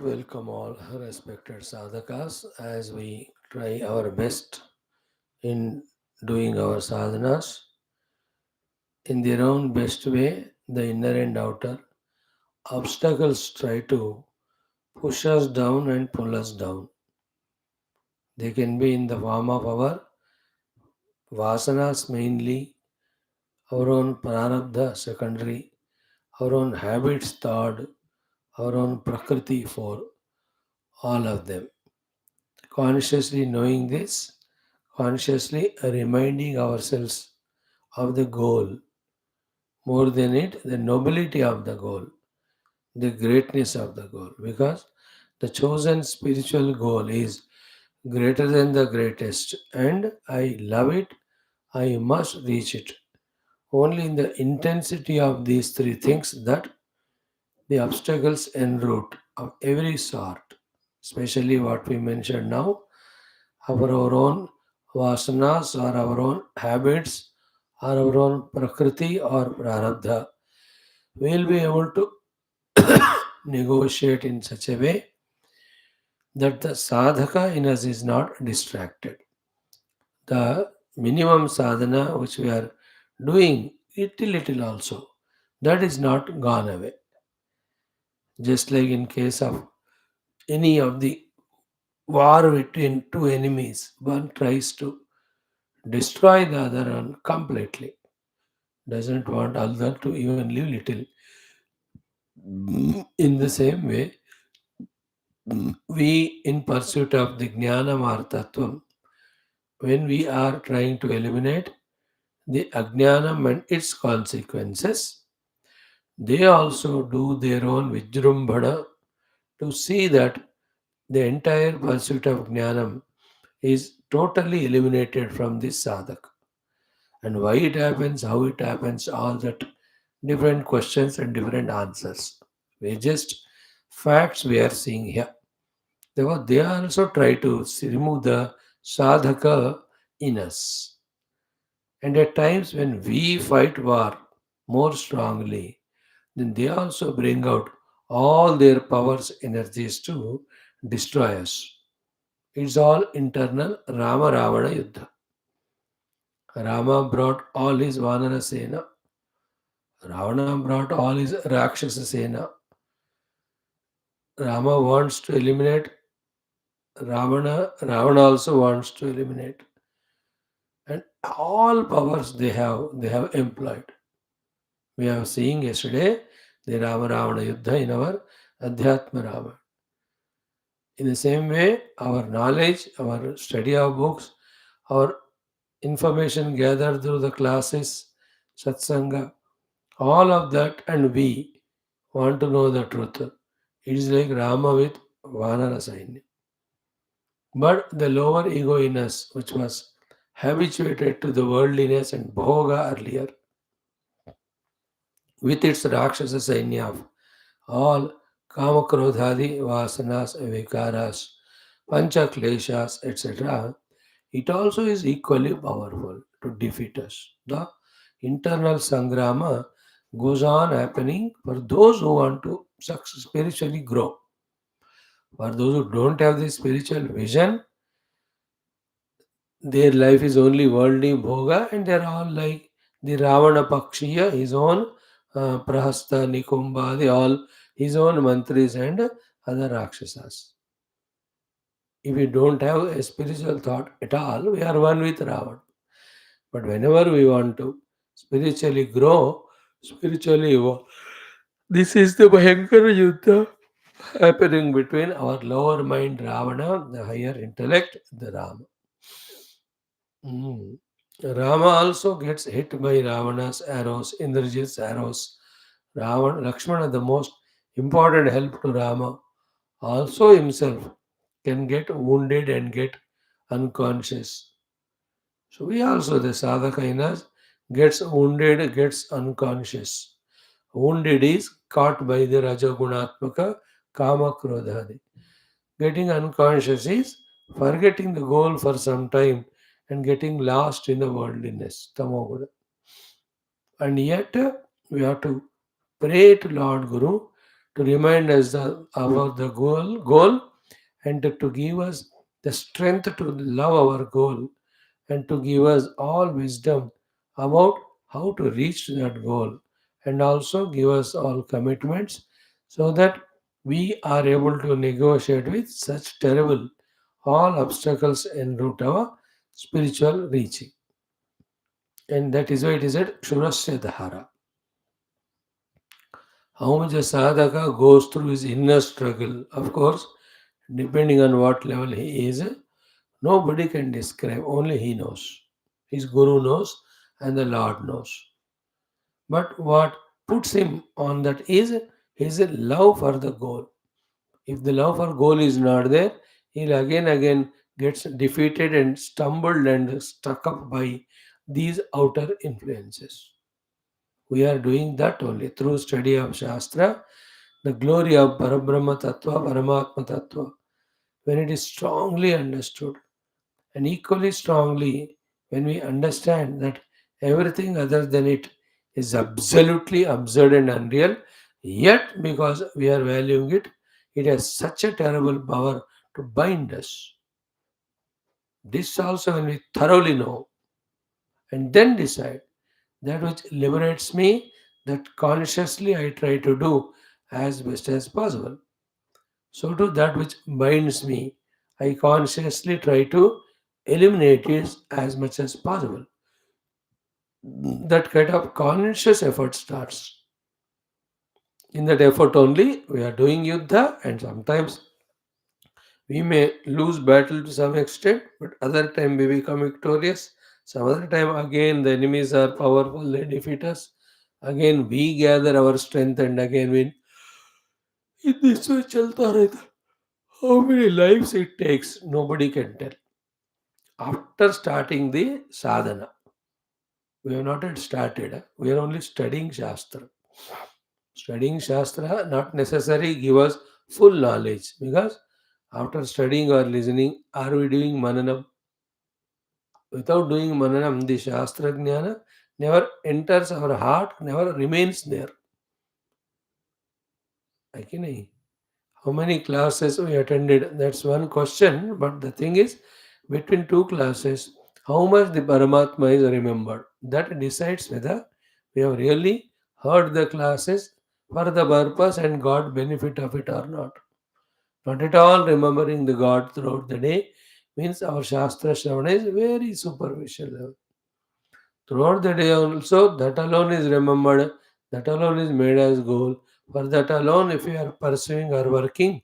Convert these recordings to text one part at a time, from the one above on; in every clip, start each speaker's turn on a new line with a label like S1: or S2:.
S1: Welcome all respected sadhakas as we try our best in doing our sadhanas in their own best way, the inner and outer. Obstacles try to push us down and pull us down. They can be in the form of our vasanas mainly, our own pranabdha secondary, our own habits third, our own prakriti four, all of them. Consciously knowing this, consciously reminding ourselves of the goal, more than it, the nobility of the goal, the greatness of the goal, because the chosen spiritual goal is greater than the greatest, and I love it, I must reach it. Only in the intensity of these three things that the obstacles en route of every sort, especially what we mentioned now, our own vasanas or our own habits or our own prakriti or prarabdha, we'll be able to negotiate in such a way that the sadhaka in us is not distracted. The minimum sadhana which we are doing, little also, that is not gone away. Just like in case of any of the war between two enemies, one tries to destroy the other one completely, doesn't want other to even live little. In the same way, we in pursuit of the jnana martatvam, when we are trying to eliminate the ajnanam and its consequences, they also do their own vijrumbhana to see that the entire pursuit of jnanam is totally eliminated from this sadhak. And why it happens, how it happens, all that different questions and different answers. We just facts we are seeing here. Therefore, they also try to remove the sadhaka in us. And at times when we fight war more strongly, then they also bring out all their powers, energies to destroy us. It's all internal Rama Ravana Yuddha. Rama brought all his Vanara Sena. Ravana brought all his Rakshasa Sena. Rama wants to eliminate Ravana. Ravana also wants to eliminate. And all powers they have employed. We have seen yesterday the Rama Ravana Yuddha in our Adhyatma Rama. In the same way, our knowledge, our study of books, our information gathered through the classes, satsanga, all of that, and we want to know the truth. It is like Rama with Vanara Sainya. But the lower ego in us, which was habituated to the worldliness and bhoga earlier, with its Rakshasa Sainya of all Kamakrodhadi Vasanas, Vikaras, Pancha Kleshas, etc., it also is equally powerful to defeat us. The internal Sangrama goes on happening for those who want to spiritually grow. For those who don't have the spiritual vision, their life is only worldly bhoga and they're all like the Ravana Pakshiya, his own Prahasta, Nikumba, they all his own mantris and other Rakshasas. If we don't have a spiritual thought at all, we are one with Ravana. But whenever we want to spiritually grow, spiritually evolve, this is the Bhayankara Yuddha happening between our lower mind Ravana, the higher intellect, the Rama. Mm. Rama also gets hit by Ravana's arrows, Indrajit's arrows. Ravana, Lakshmana, the most important help to Rama, also himself can get wounded and get unconscious. So we also, the sadhaka in us, gets wounded, gets unconscious. Wounded is caught by the Rajagunatmaka Kama Krodhadi. Getting unconscious is forgetting the goal for some time and getting lost in the worldliness, Tamoguna. And yet we have to pray to Lord Guru to remind us about the goal and to give us the strength to love our goal and to give us all wisdom about how to reach that goal and also give us all commitments so that we are able to negotiate with such terrible all obstacles en route our spiritual reaching. And that is why it is at Shurasya Dhara. How much a sadhaka goes through his inner struggle, of course, depending on what level he is, nobody can describe, only he knows. His guru knows and the Lord knows. But what puts him on that is his love for the goal. If the love for goal is not there, he'll again gets defeated and stumbled and stuck up by these outer influences. We are doing that only through study of Shastra, the glory of Parabrahma Tattva, Paramatma Tattva, when it is strongly understood, and equally strongly when we understand that everything other than it is absolutely absurd and unreal, yet because we are valuing it, it has such a terrible power to bind us. This also, when we thoroughly know and then decide that which liberates me, that consciously I try to do as best as possible. So, to that which binds me, I consciously try to eliminate it as much as possible. That kind of conscious effort starts. In that effort only, we are doing yuddha, and sometimes we may lose battle to some extent, but other time we become victorious. Some other time again the enemies are powerful, they defeat us. Again we gather our strength and again win. In this way chalta rehta. How many lives it takes, nobody can tell. After starting the sadhana, we have not yet started. We are only studying Shastra. Studying Shastra not necessarily give us full knowledge because after studying or listening, are we doing mananam? Without doing mananam, the Shastra Jnana never enters our heart, never remains there. Okay, nahi? How many classes we attended? That's one question. But the thing is, between two classes, how much the Paramatma is remembered. That decides whether we have really heard the classes for the purpose and got benefit of it or not. Not at all remembering the God throughout the day means our Shastra Shravana is very superficial level. Throughout the day also, that alone is remembered, that alone is made as goal. For that alone, if we are pursuing or working,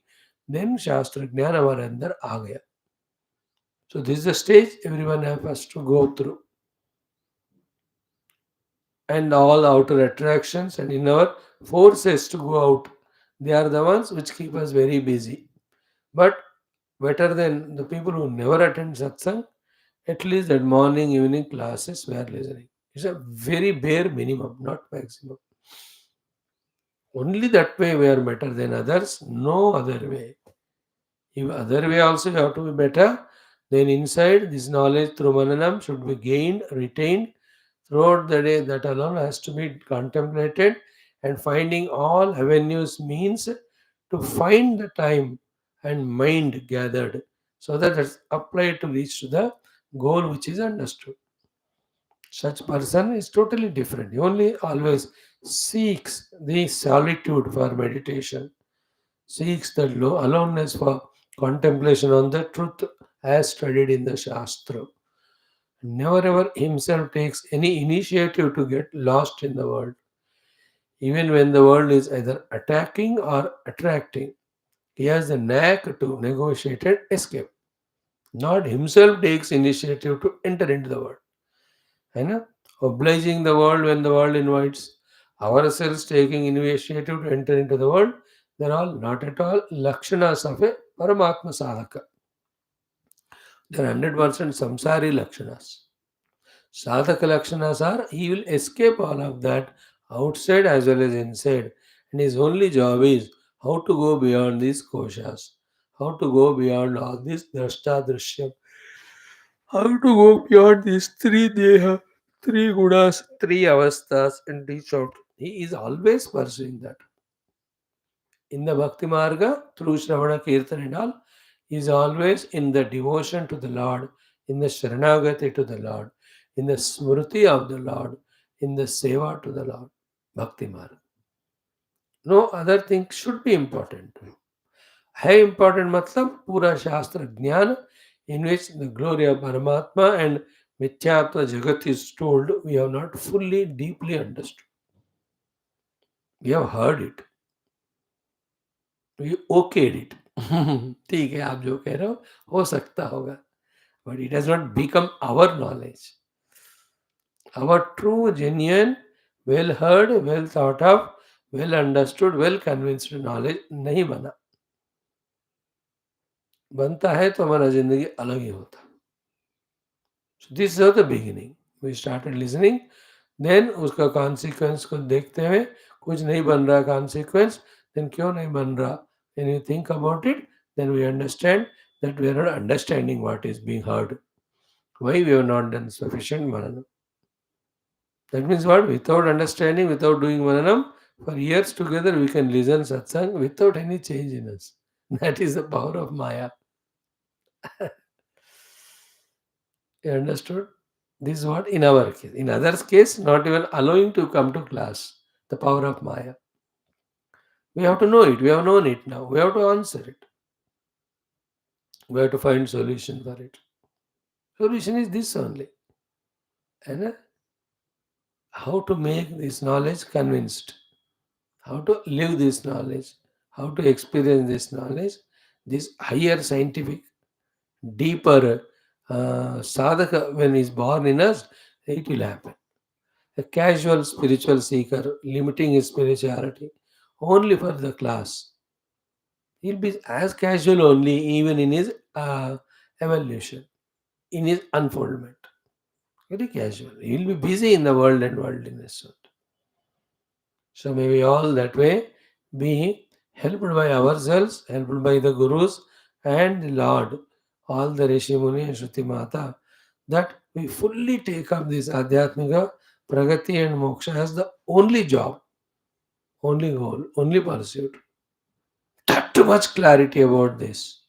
S1: then Shastra Jnana our andar aa gaya. So this is the stage everyone has to go through. And all outer attractions and inner forces to go out, they are the ones which keep us very busy. But better than the people who never attend satsang, at least that morning, evening classes we are listening. It's a very bare minimum, not maximum. Only that way we are better than others, no other way. If other way also you have to be better, then inside this knowledge through mananam should be gained, retained throughout the day. That alone has to be contemplated and finding all avenues means to find the time and mind gathered so that it's applied to reach to the goal which is understood. Such person is totally different. He only always seeks the solitude for meditation, seeks the aloneness for contemplation on the truth as studied in the Shastra. Never ever himself takes any initiative to get lost in the world, even when the world is either attacking or attracting. He has the knack to negotiate and escape. Not himself takes initiative to enter into the world. है ना? Obliging the world when the world invites, ourselves taking initiative to enter into the world, they're all not at all lakshanas of a Paramatma sadhaka. They're 100% samsari lakshanas. Sadhaka lakshanas are he will escape all of that outside as well as inside, and his only job is how to go beyond these koshas, how to go beyond all this drashta drishyam, how to go beyond these three deha, three gunas, three avasthas, and reach out. He is always pursuing that. In the Bhakti Marga, through Shravana Kirtan and all, is always in the devotion to the Lord, in the Sharanagati to the Lord, in the Smruti of the Lord, in the Seva to the Lord. Bhakti Marga. No other thing should be important. है important मतलब पूरा शास्त्र ज्ञान in which the glory of Paramatma and Mithyatva Jagat is told, we have not fully, deeply understood. We have heard it. We okayed it. ठीक है आप जो कह रहे हो सकता होगा. But it has not become our knowledge. Our true, genuine, well heard, well thought of, well understood, well convinced knowledge नहीं बना. बनता है तो हमारा जिंदगी अलग ही होता. So this is the beginning. We started listening. Then उसका consequence को देखते हुए कुछ नहीं बन रहा consequence, then क्यों नहीं बन रहा? When you think about it, then we understand that we are not understanding what is being heard. Why we have not done sufficient mananam? That means what? Without understanding, without doing mananam, for years together we can listen satsang without any change in us. That is the power of Maya. You understood? This is what in our case. In others' case, not even allowing to come to class. The power of Maya. We have to know it. We have known it now. We have to answer it. We have to find solution for it. Solution is this only. And how to make this knowledge convinced. How to live this knowledge. How to experience this knowledge. This higher scientific, deeper sadhaka when is born in us, it will happen. A casual spiritual seeker limiting his spirituality only for the class, he'll be as casual only even in his evolution, in his unfoldment. Very casual. He'll be busy in the world and worldliness. So may we all that way be helped by ourselves, helped by the Gurus and the Lord, all the Rishi Muni and Shruti Mata, that we fully take up this Adhyatmika, Pragati and Moksha as the only job, only goal, only pursuit. That too much clarity about this.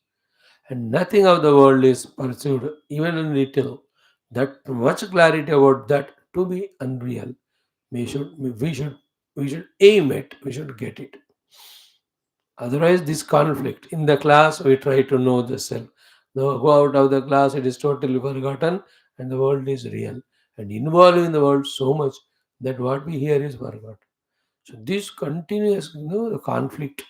S1: And nothing of the world is pursued, even in little. That much clarity about that to be unreal. We should, we should, we should aim it. We should get it. Otherwise, this conflict in the class, we try to know the self. Go out of the class, it is totally forgotten, and the world is real. And involved in the world so much that what we hear is forgotten. So this continuous, the conflict,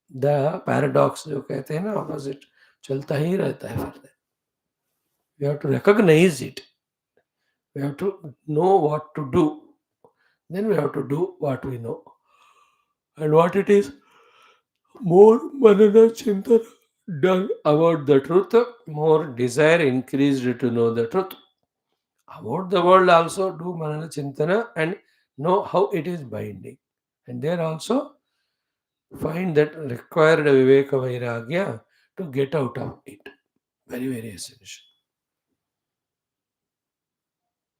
S1: the paradox जो कहते हैं ना opposite चलता ही रहता है फिर. We have to recognize it. We have to know what to do. Then we have to do what we know. And what it is, more manana chintan done about the truth, more desire increased to know the truth. About the world also do manana chintana and know how it is binding. And there also find that required viveka vairagya to get out of it. Very, very essential.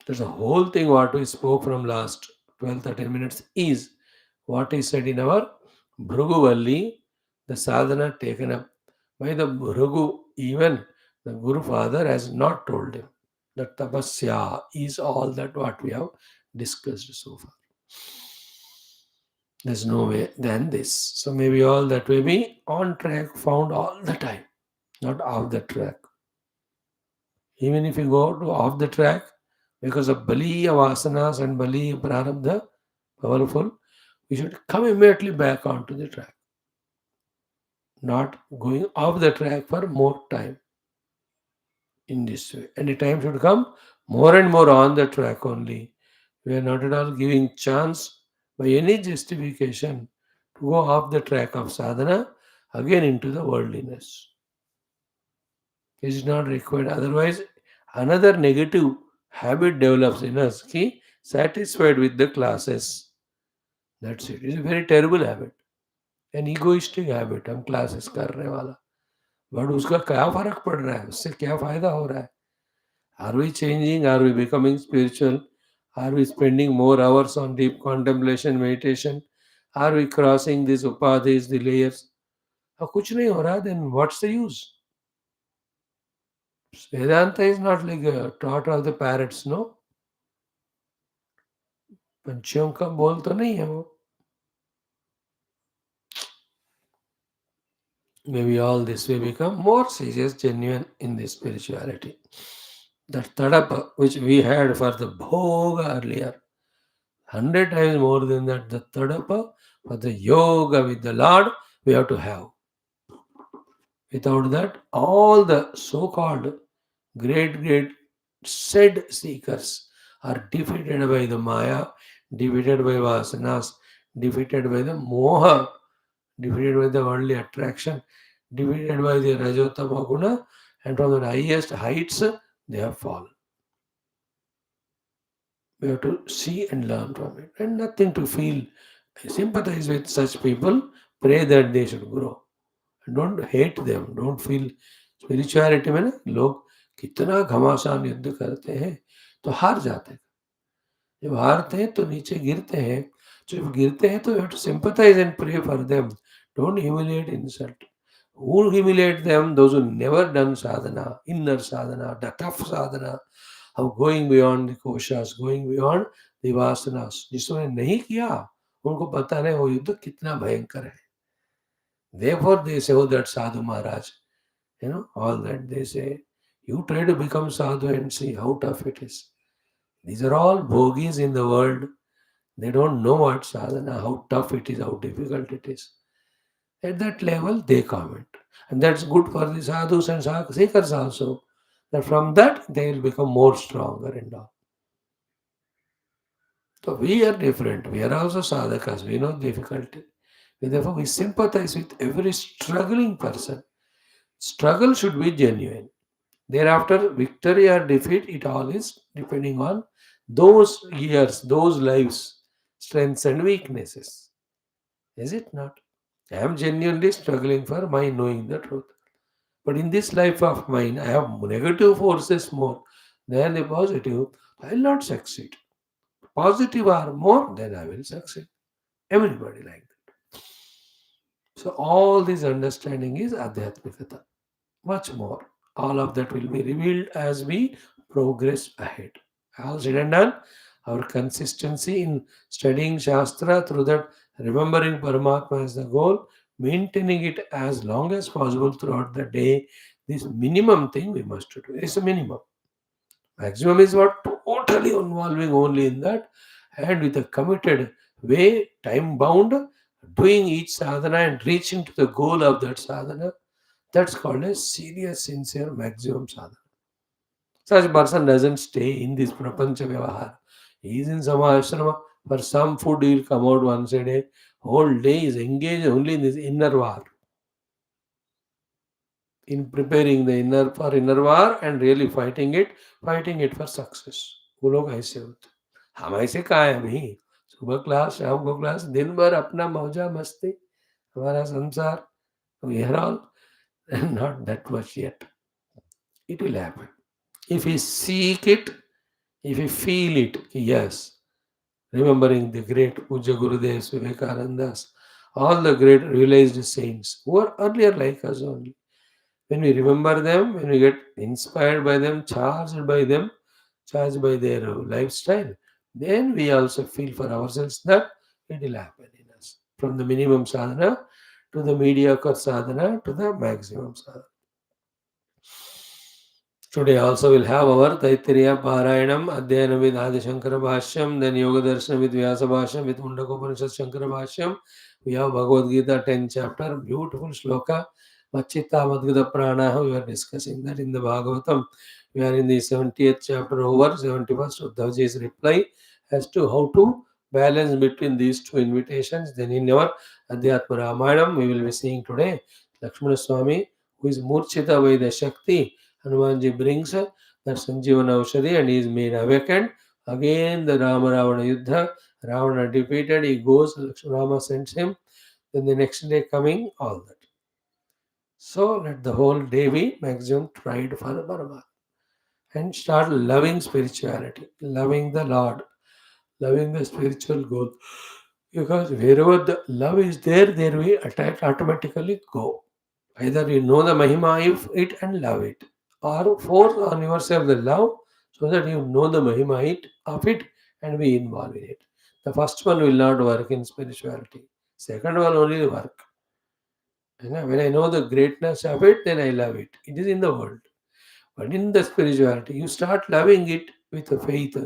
S1: That's the whole thing what we spoke from last 12-13 minutes is what is said in our Bhrugu Valli, the sadhana taken up by the Bhrugu. Even the Guru Father has not told him that tapasya is all that what we have discussed so far. There's no way than this. So maybe all that way be on track, found all the time, not off the track. Even if you go to off the track, because of Bali vasanas and Bali prarabdha, powerful, we should come immediately back onto the track. Not going off the track for more time in this way. And the time should come more and more on the track only. We are not at all giving chance by any justification to go off the track of sadhana again into the worldliness. It is not required. Otherwise, another negative habit develops in us. Ki satisfied with the classes. That's it. It's a very terrible habit. An egoistic habit. हम classes कर रहे वाला. But उसका क्या फर्क पड़ रहा है? उससे क्या फायदा हो रहा है? Are we changing? Are we becoming spiritual? Are we spending more hours on deep contemplation, meditation? Are we crossing these upadhis, the layers? अब कुछ नहीं हो रहा, then what's the use? Vedanta is not like taught all the parrots, no? पंछियों का बोल तो नहीं है वो. Maybe all this will become more serious, genuine in the spirituality. That tadapa which we had for the bhoga earlier, 100 times more than that, the tadapa for the yoga with the Lord, we have to have. Without that, all the so-called great said seekers are defeated by the Maya, defeated by vasanas, defeated by the moha, defeated by the worldly attraction, defeated by the Rajotama Guna, and from the highest heights they have fallen. We have to see and learn from it, and nothing to feel. Sympathize with such people, pray that they should grow. Don't hate them, don't feel. Spirituality में ना लोग कितना घमासान युद्ध करते हैं तो हार जाते हैं. जब हारते हैं तो नीचे गिरते हैं. जब गिरते हैं तो you have to sympathize and pray for them. Don't humiliate, insult. Who humiliate them? Those who never done sadhana, inner sadhana, the tough sadhana of going beyond the koshas, going beyond the vasanas. जिसने नहीं किया उनको पता नहीं वो युद्ध कितना भयंकर है. Therefore they say, oh, that sadhu Maharaj, all that they say. You try to become sadhu and see how tough it is. These are all bhogis in the world. They don't know what sadhana, how tough it is, how difficult it is. At that level, they comment. And that's good for the sadhus and seekers also. That from that, they will become more stronger and all. So we are different. We are also sadhakas. We know difficulty. Therefore, we sympathize with every struggling person. Struggle should be genuine. Thereafter, victory or defeat, it all is depending on those years, those lives, strengths and weaknesses. Is it not? I am genuinely struggling for my knowing the truth. But in this life of mine, I have negative forces more than the positive. I will not succeed. Positive are more, then I will succeed. Everybody like that. So all this understanding is Adhyatmikata. Much more. All of that will be revealed as we progress ahead. All said and done, our consistency in studying Shastra through that, remembering Paramatma as the goal, maintaining it as long as possible throughout the day, this minimum thing we must do. It's a minimum. Maximum is what? Totally involving only in that, and with a committed way, time bound, doing each sadhana and reaching to the goal of that sadhana. That's called a serious, sincere maximum sadhana. Such person doesn't stay in this prapancha vyavahar. He is in some ashrama. For some food, he will come out once a day. Whole day is engaged only in this inner war. In preparing the inner war and really fighting it for success. वो लोग ऐसे होते. हम ऐसे कहाँ हैं अभी? सुबह क्लास, शाम को क्लास, दिन भर अपना मौजा मस्ती, हमारा संसार. We are all not that much yet. It will happen. If we seek it, if we feel it, yes, remembering the great Puja Gurudevs, Vivekanandas, all the great realized saints who are earlier like us only. When we remember them, when we get inspired by them, charged by their lifestyle, then we also feel for ourselves that it will happen in us. From the minimum sadhana to the mediocre sadhana to the maximum sadhana. Today also we'll have our Taittiriya Parayanam, Adhyanam with Adi Shankara Bhashyam, then Yoga Darshanam with Vyasa Bhashyam, with Mundaka Upanishad Shankara Bhashyam. We have Bhagavad Gita 10th chapter, beautiful shloka, Machitta Madgata Pranaha. We are discussing that in the Bhagavatam. We are in the 70th chapter over, 71st Uddhavji's reply as to how to balance between these two invitations. Then in our Adhyatma Ramayana, we will be seeing today Lakshmana Swami, who is Murchita by the Shakti. Hanumanji brings that Sanjeevana Aushadhi and he is made awakened. Again, the Rama Ravana Yuddha, Ravana defeated, he goes, Rama sends him. Then the next day coming, all that. So let the whole day be maximum tried for Paramatma. And start loving spirituality, loving the Lord, loving the spiritual goal. Because wherever the love is there, there we automatically go. Either you know the Mahima of it and love it, or force on yourself the love so that you know the of it and be involved in it. The first one will not work in spirituality. Second one only will work. When I know the greatness of it, then I love it. It is in the world. But in the spirituality, you start loving it with a faith.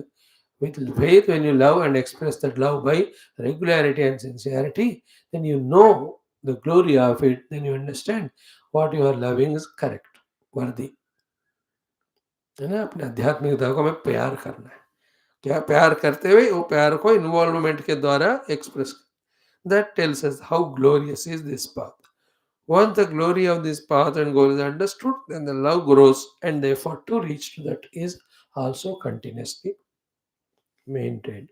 S1: With faith, when you love and express that love by regularity and sincerity, then you know the glory of it, then you understand what you are loving is correct, worthy. है ना? अपने आध्यात्मिकता को हमें प्यार करना है. क्या प्यार करते हुए वो प्यार को इन्वॉल्वमेंट के द्वारा express. That tells us how glorious is this path. Once the glory of this path and goal is understood, then the love grows and the effort to reach to that is also continuously maintained.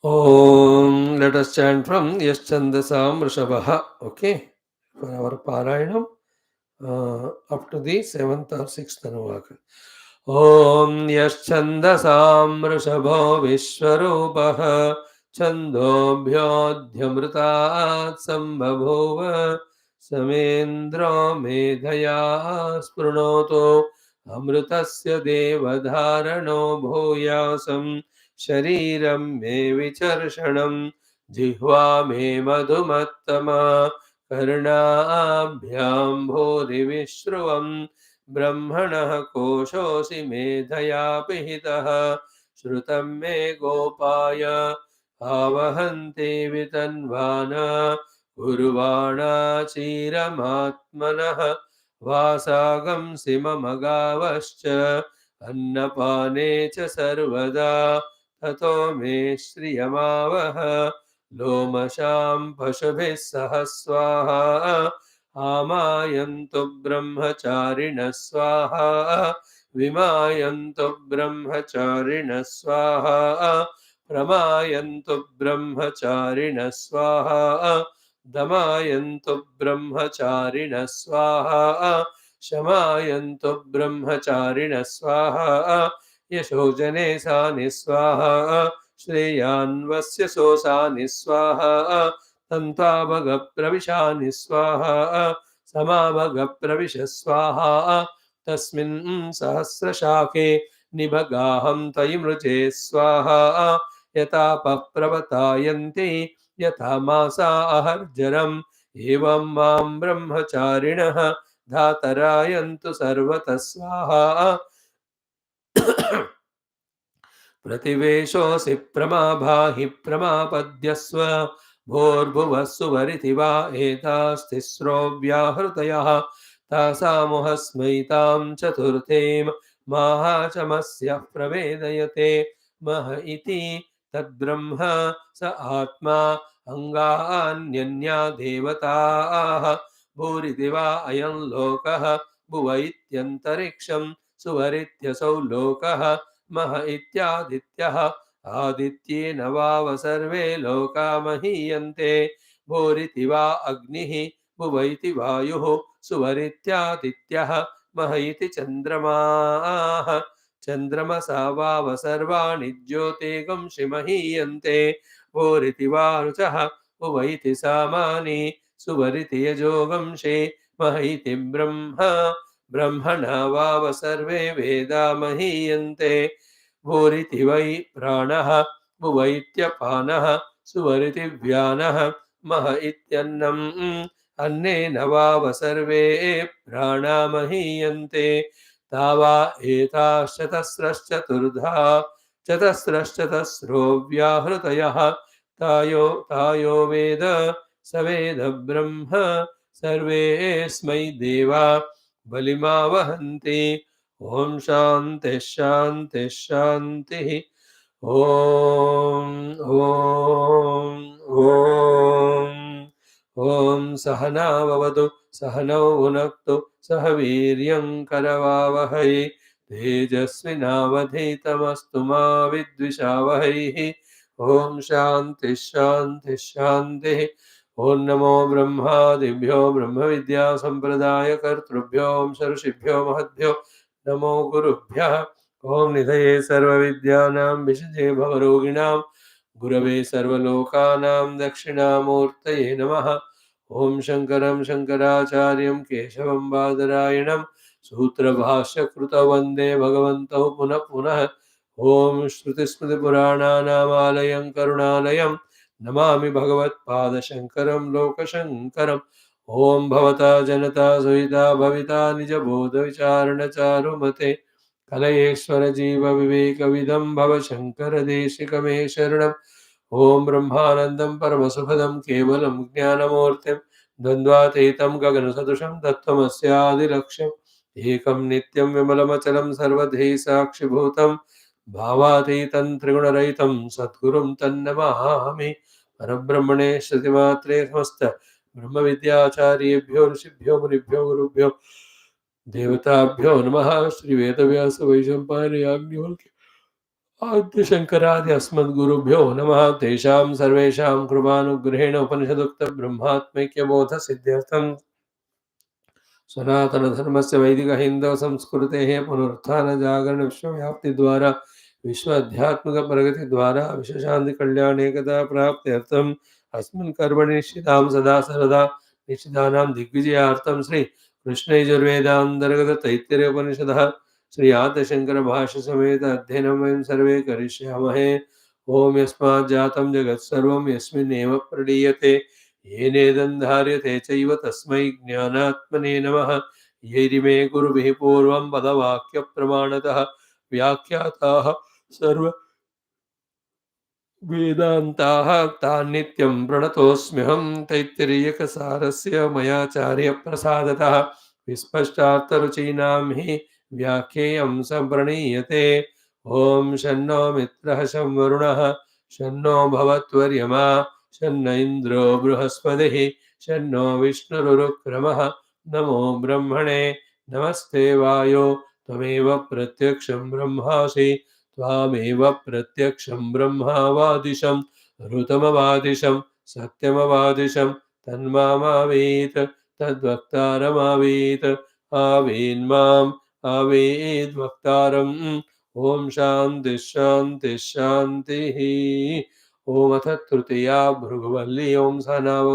S1: Om, let us chant from Yaschandasam Rishabha. Okay, for our Parayanam up to the 7th or 6th Anuvaka. Om Yaschandasam Rishabho Vishwarupah Chandobhyodhyamrutat Sambhavova Samendra Medhaya Sprunoto Amrutasya Devadharano Bhuyasam Shariram me vicharshanam jihva me madhumattama karnabhyam bhori vishruvam brahmanah koshosi medhaya pihitah shrutam me gopaya avahante vitanvana gurvana chiramatmanah vasagam simamagavascha अन्नपाने च सर्वदा ततो मे श्रियमावह लोमशां पशुभिः सह स्वाहा आमायन्तु ब्रह्मचारिणः स्वाहा विमायन्तु ब्रह्मचारिणः स्वाहा प्रमायन्तु ब्रह्मचारिणः स्वाहा दमायन्तु ब्रह्मचारिणः स्वाहा शमायन्तु ब्रह्मचारिणः स्वाहा यशोजने सानि स्वाहा श्रेयान्वस्य सोसानि स्वाहा तन्त्वाभगप्रविशानि स्वाहा समाभगप्रविश स्वाहा तस्मिन् सहस्रशाखे निभगाहं त्वयि मृजे स्वाहा यथा प्रवतायन्ति यथा मासा अहर्जरम् एवं मां ब्रह्मचारिणः धातरायन्तु सर्वतः स्वाहा प्रतिवेशोऽसि प्रमाभाहि प्रमापद्यस्व भोर्भुवः सुवरिति वा एतास्तिस्रो व्याहृतयः तासामुहस्मै तां चतुर्थीं माहाचमस्य प्रवेदयते मह इति तद्ब्रह्म स आत्मा अङ्गान्यन्या देवताः भूरिति वा अयं लोकः भुव इत्यन्तरिक्षं सुवरित्यसौ लोकः मह इत्यादित्यः आदित्येन वाव सर्वे लोका महीयन्ते भूरिति वा अग्निः भुव इति वायुः सुवरित्यादित्यः मह इति चन्द्रमाः चन्द्रमसा वाव सर्वाणि ज्योतिगंसि महीयन्ते भूरिति वा रुचः भुव इति सामानि सुवरिति यजोगंसि मह इति ब्रह्मणा वाव सर्वे वेदा महीयन्ते भूरिति वै प्राणः भुव इत्यपानः सुवरिति व्यानः मह इत्यन्नम् अन्नेन वाव सर्वे प्राणा महीयन्ते तावा एताश्चतस्रश्चतुर्धा चतस्रश्चतस्रो व्याहृतयः तायो वेद स वेद ब्रह्म सर्वेऽस्मै देवा बलिमावहन्ति ओम शांति शांति शांति ओम ओम ओम ओम सहना भवतु सहनौ भुनक्तु सह वीर्यं करवावहै तेजस्विनावधीतमस्तु मा विद्विषावहैः ओम शांति शांति शांति ओम नमो ब्रह्मादिभ्यो ब्रह्म विद्या संप्रदाय कर्तृभ्यो ऋषिभ्यो महद्भ्यो नमो गुरुभ्यः ओम निधये सर्वविद्यानां विषजे भवरोगिणां गुरवे सर्वलोकानां दक्षिणामूर्तये नमः। ॐ शङ्करं शङ्कराचार्यं केशवं बादरायणं सूत्रभाष्यकृतौ वन्दे भगवन्तौ पुनः पुनः। ॐ श्रुतिस्मृतिपुराणानामालयं करुणालयं नमामि भगवत्पादशङ्करं लोकशङ्करम्। ॐ भवता जनता सुविधा भविता निजबोधविचारणचारुमते कलयेश्वर जीव विवेकविदं भव शङ्कर देशिकमे शरणम्। ॐ ब्रह्मानन्दं परमसुखदं केवलं ज्ञानमूर्तिं द्वन्द्वातीतं गगनसदृशं तत्त्वमस्यादिलक्ष्यम् एकं नित्यं विमलमचलं सर्वधि साक्षिभूतं भावातीतं त्रिगुणरहितं सद्गुरुं तन्नमामि। परब्रह्मणे श्रुतिमात्रे समस्त ब्रह्मविद्याचार्येभ्यो ऋषिभ्यो मुनिभ्यो गुरुभ्यो देवताभ्यो नमः। श्री वेदव्यास वैशम्पायनयाज्ञवल्क्य आद्यशङ्करादि अस्मद्गुरुभ्यो नमः। तेषां सर्वेषां कृपानुग्रहेण उपनिषदुक्तब्रह्मात्मैक्यबोधसिद्ध्यर्थं सनातनधर्मस्य वैदिकहिन्दवसंस्कृतेः पुनरुत्थानजागरणविश्वव्याप्तिद्वारा विश्व अध्यात्मिकप्रगतिद्वारा विश्वशान्तिकल्याणेकदा प्राप्त्यर्थम् अस्मिन् कर्मणि निश्चितां सदा सर्वदा निश्चितानां दिग्विजयार्थं श्री कृष्णयजुर्वेदान्तर्गत तैत्तिरीय उपनिषदः श्री आद्यशङ्कर भाष्य समेत अध्ययनं वयं सर्वे करिष्यामहे। ओम यस्मात् जातं जगत् सर्वं यस्मिन्नेव प्रलीयते येनेदं धार्यते चैव तस्मै ज्ञानात्मने नमः। यैरिमे गुरुभिः पूर्वं पदवाक्यप्रमाणतः व्याख्याताः सर्व वेदान्ताः तान्नित्यं प्रणतोऽस्म्यहं। तैत्तिरीयकसारस्य मयाचार्यप्रसादतः विस्पष्टार्थरुचीनां हि व्याख्येयं सम्प्रणीयते। ॐ शन्नो मित्रः शं वरुणः शन्नो भवत्वर्यमा शन्न इन्द्रो बृहस्पतिः शन्नो विष्णुरुक्रमः। नमो ब्रह्मणे नमस्ते वायो त्वमेव प्रत्यक्षं ब्रह्मासि त्वामेव प्रत्यक्षं ब्रह्मावादिशं ऋतमवादिशं सत्यमवादिशं तन्मामावीत् तद्वक्तारमावीत् आवीन्माम् आवेद्वक्तारम्। ॐ शान्तिः शान्तिः शान्तिः। ॐ अथ तृतीया भृगुवल्ली। ॐ सहनाव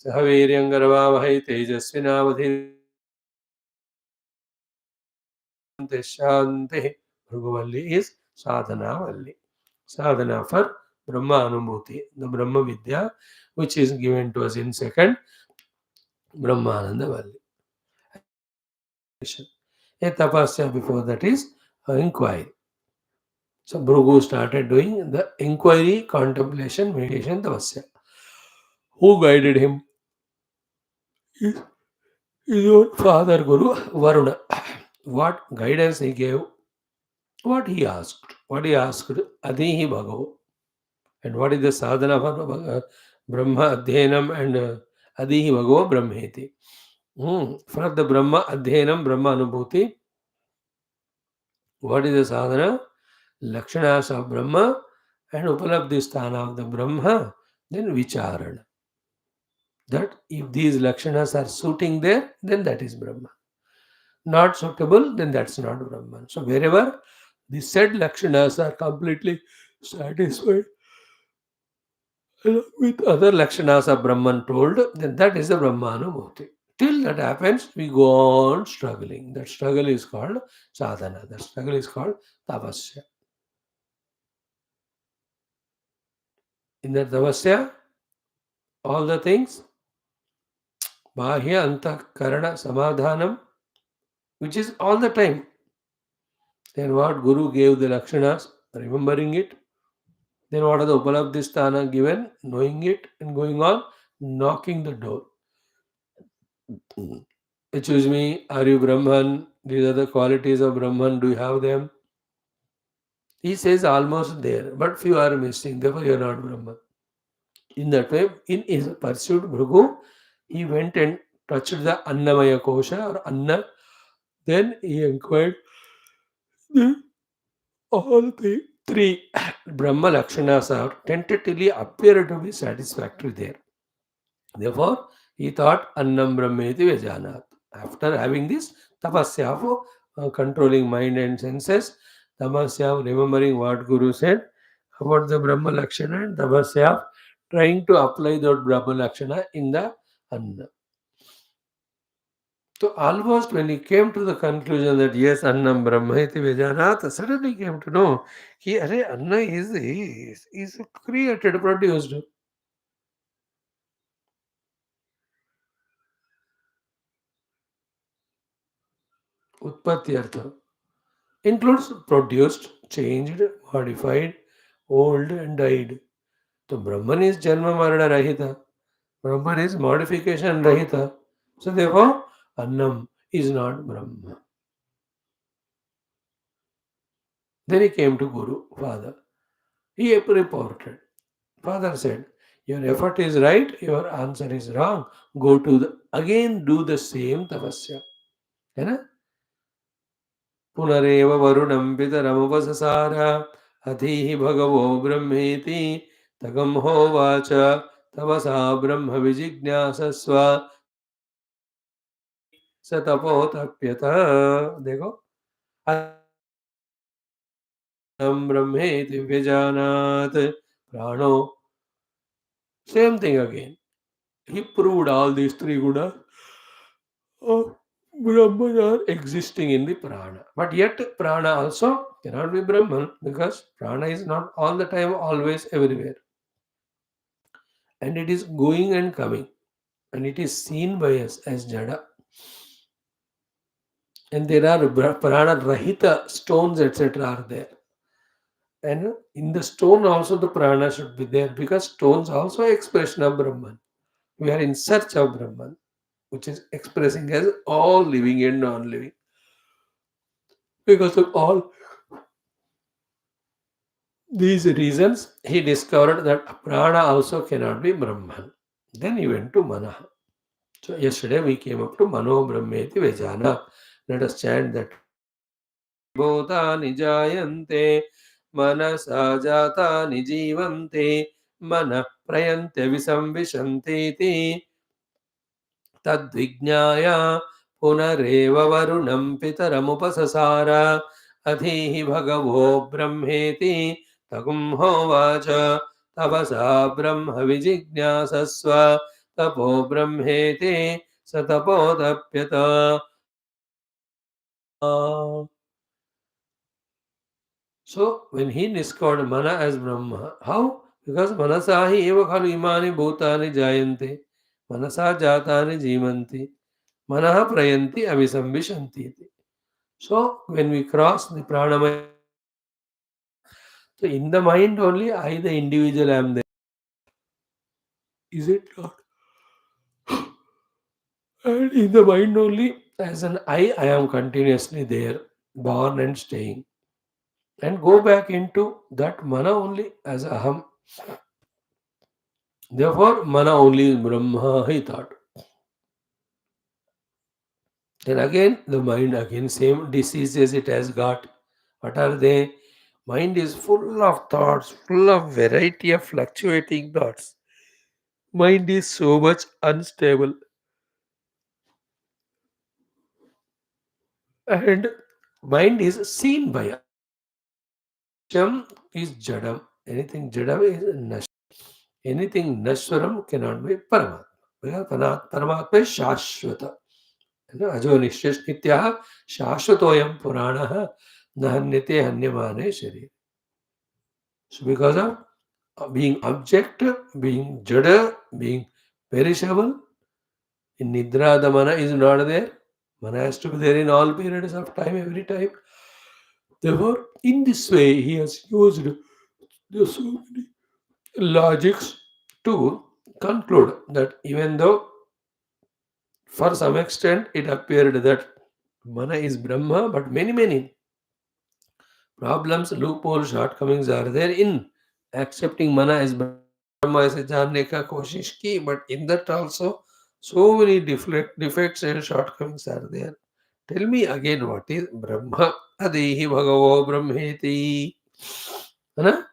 S1: सह वीर्यङ्करवावहै तेजस्विनावधीतमस्तु शान्तिः। Bhruguvali is sadhana valli. Sadhana for Brahma Anubhuti, the Brahma Vidya, which is given to us in second Brahmananda Valli. A tapasya before that is inquiry. So Bhrugu started doing the inquiry, contemplation, meditation, tapasya. Who guided him? His own father Guru Varuna. What guidance he gave, what he asked. What he asked, Adihi Bhagav. And what is the sadhana for Brahma Adhyanam and Adihi Bhagav Brahmeti? For the Brahma Adhyanam, Brahma Anubhuti, what is the sadhana? Lakshanas of Brahma and Upalabdhi sthana of the Brahma, then Vicharana. That if these Lakshanas are suiting there, then that is Brahma. Not suitable, then that's not Brahman. So wherever the said Lakshanas are completely satisfied along with other Lakshanas of Brahman told, then that is the Brahmanubhuti. Till that happens, we go on struggling. That struggle is called sadhana. That struggle is called tapasya. In that tapasya, all the things, bahya anta karana samadhanam, which is all the time. Then what Guru gave the Lakshanas, remembering it. Then what are the Upalabdhi sthana given, knowing it and going on, knocking the door. Excuse me, are you Brahman? These are the qualities of Brahman. Do you have them? He says almost there, but few are missing. Therefore, you are not Brahman. In that way, in his pursuit, Bhrigu, he went and touched the Annamaya Kosha or Anna. Then he inquired all the three Brahma Lakshanas are tentatively appear to be satisfactory there. Therefore, he thought Annam Brahmeti Vajanat. After having this tapasya of controlling mind and senses, tapasya of remembering what Guru said, about the Brahma Lakshana and Tapasya of trying to apply that Brahma Lakshana in the Anna. So almost when he came to the conclusion that yes, Annam Brahma iti Vijanata, suddenly came to know कि अरे Anna is created, produced. Utpatyartha includes produced, changed, modified, old and died. So Brahman is Janma Marana Rahita. Brahman is modification Rahita. So therefore, Annam is not Brahma. Then he came to Guru, Father. He reported. Father said, your effort is right, your answer is wrong. Go to again do the same tapasya. है ना? पुनरेव वरुणं पितरमुपससार अधीः भगवो ब्रह्मेति तगं होवाच तपसा ब्रह्म विजिज्ञासस्व स तपोतप्यत देखो ब्रह्मेति व्यजानात् प्राणो same thing again. He proved all these three gunas of Brahman are existing in the prana. But yet prana also cannot be Brahman because prana is not all the time, always, everywhere. And it is going and coming. And it is seen by us as jada. And there are prana rahita stones, etc. are there. And in the stone also the prana should be there because stones also expression of Brahman. We are in search of Brahman, which is expressing as all living and non-living. Because of all these reasons, he discovered that prana also cannot be Brahman. Then he went to Manaha. So yesterday we came up to Mano Brahmeti Vejana. Let us chant that. Bhutani jayante manasa jatani jivante mana prayante visamvishanti तद्विज्ञाय पुनरेव वरुणं पितरमुपससार अधीः भगवो ब्रह्मेति तगुं होवाच तपसा ब्रह्म विजिज्ञासस्व तपो ब्रह्मेति स तपोतप्यत So when he discovered mana as Brahma, how? Because manasahi eva khalu imani bhutani jayante, manasa jatani jivanti, manaha prayanti avisambhishanti. So when we cross the pranamaya, so in the mind only I, the individual, am there. Is it not? And in the mind only, as an I am continuously there, born and staying. And go back into that mana only as aham. Therefore, mana only is Brahma, he thought. Then again, the mind again, same diseases it has got. What are they? Mind is full of thoughts, full of variety of fluctuating thoughts. Mind is so much unstable. And mind is seen by us. Bhashyam is jadam. Anything jadam is nash. Anything nashwaram cannot be paramatma. Because paramatma is shashvata. अजो निश्चेष नित्यः शाश्वतोऽयं पुराणः न हन्यते हन्यमाने शरीर. So because of being object, being jada, being perishable, in nidra the mana is not there. Mana has to be there in all periods of time, every time. Therefore, in this way, he has used the so many logics to conclude that even though for some extent it appeared that mana is Brahma, but many problems, loopholes, shortcomings are there in accepting mana as Brahma ऐसे जानने का कोशिश की, but in that also so many defects and shortcomings are there. Tell me again what is Brahma? Adehi Bhagavo Brahmeti. है ना?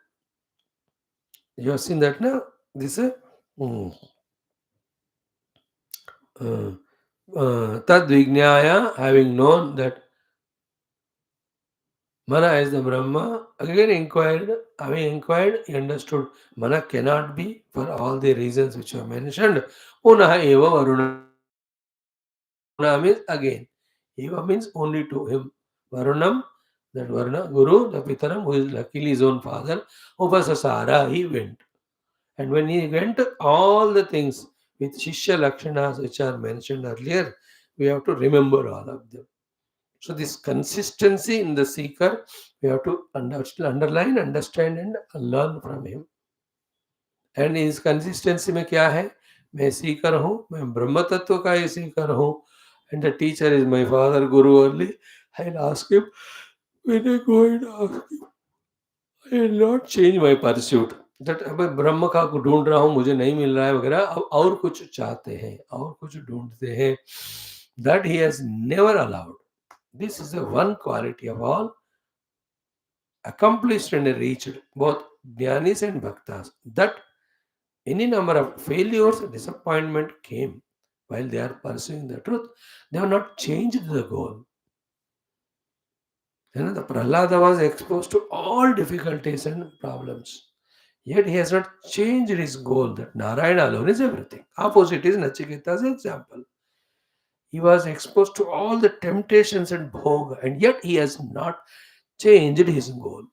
S1: You have seen that now? This is Tad Vignaya, having known that Mana as the Brahma again inquired, having inquired, he understood Mana cannot be for all the reasons which are mentioned. Punaha eva Varuna means again. Eva means only to him. Varunam, that Varuna, Guru, the Pitaram, who is luckily his own father, Upasasara, he went. And when he went, all the things with Shishya Lakshanas which are mentioned earlier, we have to remember all of them. So this consistency in the seeker, we have to underline, understand and learn from him. And इस consistency में क्या है, मैं सीकर हूँ, मैं ब्रह्म तत्व का ही सीकर हूँ, and the teacher is my father guru only. I will ask him when I go and ask him, I will not change my pursuit that अब मैं ब्रह्म का ढूंढ रहा हूँ, मुझे नहीं मिल रहा है वगैरह, अब और कुछ चाहते हैं, और कुछ ढूंढते हैं. That he has never allowed. This is the one quality of all accomplished and reached, both jnanis and bhaktas, that any number of failures, disappointment came while they are pursuing the truth. They have not changed the goal. The Prahlada was exposed to all difficulties and problems. Yet he has not changed his goal that Narayana alone is everything. Opposite is Nachiketa's example. He was exposed to all the temptations and bhoga, and yet he has not changed his goal.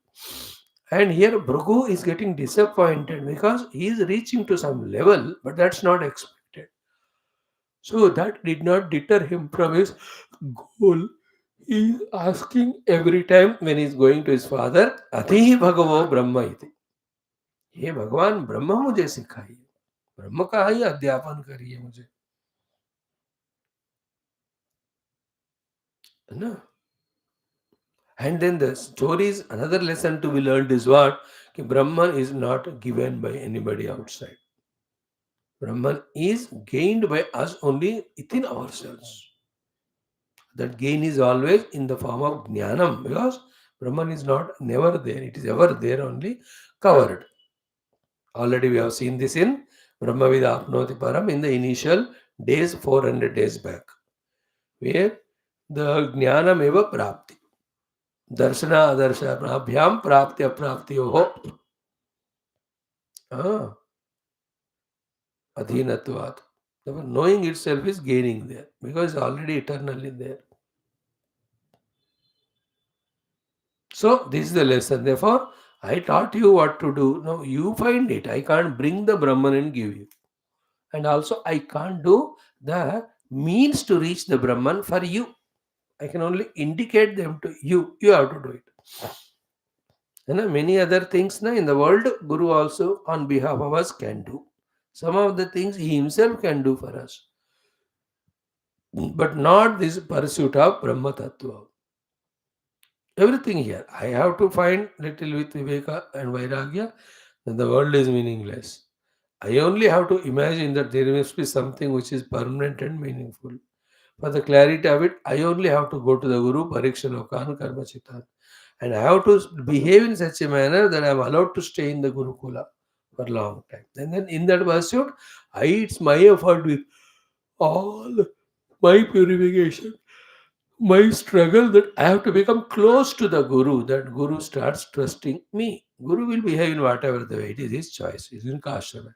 S1: And here Bhrigu is getting disappointed because he is reaching to some level, but that's not expected. So that did not deter him from his goal. He is asking every time when he is going to his father, Ati Bhagavo Brahma iti. हे भगवान ब्रह्म मुझे सिखाइए, ब्रह्म का ही अध्यापन करिए मुझे, है ना. And then the stories, another lesson to be learned is what? Ki Brahman is not given by anybody outside. Brahman is gained by us only within ourselves. That gain is always in the form of jnanam, because Brahman is not never there, it is ever there, only covered. Already we have seen this in Brahmavida Apnoti Param in the initial days, 400 days back, where the jnanam eva prapti. Darshana adarsha abhyam prapti aprapti ho. Adhinatvat. Knowing itself is gaining there because it's already eternally there. So this is the lesson. Therefore, I taught you what to do. Now you find it. I can't bring the Brahman and give you. And also I can't do the means to reach the Brahman for you. I can only indicate them to you. You have to do it. And many other things in the world, Guru also on behalf of us can do. Some of the things he himself can do for us. But not this pursuit of Brahma Tattva. Everything here. I have to find little with Viveka and Vairagya, then the world is meaningless. I only have to imagine that there must be something which is permanent and meaningful. For the clarity of it, I only have to go to the Guru, Pariksha Lokan, Karma Chitan. And I have to behave in such a manner that I am allowed to stay in the Gurukula for a long time. And then in that pursuit, it's my effort with all my purification, my struggle, that I have to become close to the Guru, that Guru starts trusting me. Guru will behave in whatever the way, it is his choice, it is in Kashrama.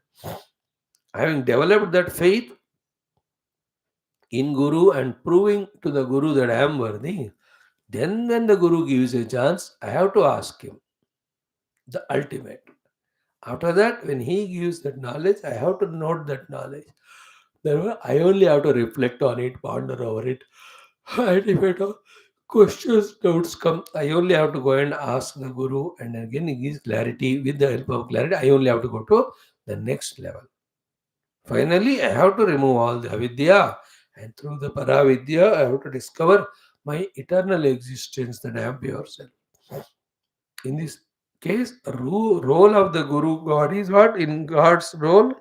S1: Having developed that faith in Guru and proving to the Guru that I am worthy, then when the Guru gives a chance, I have to ask him the ultimate. After that, when he gives that knowledge, I have to note that knowledge. Therefore, I only have to reflect on it, ponder over it. And if at all questions, doubts come, I only have to go and ask the Guru, and again he gives clarity. With the help of clarity, I only have to go to the next level. Finally, I have to remove all the avidya, and through the paravidya, I have to discover my eternal existence, that I am pure self. In this case, role of the Guru God is what? In God's role,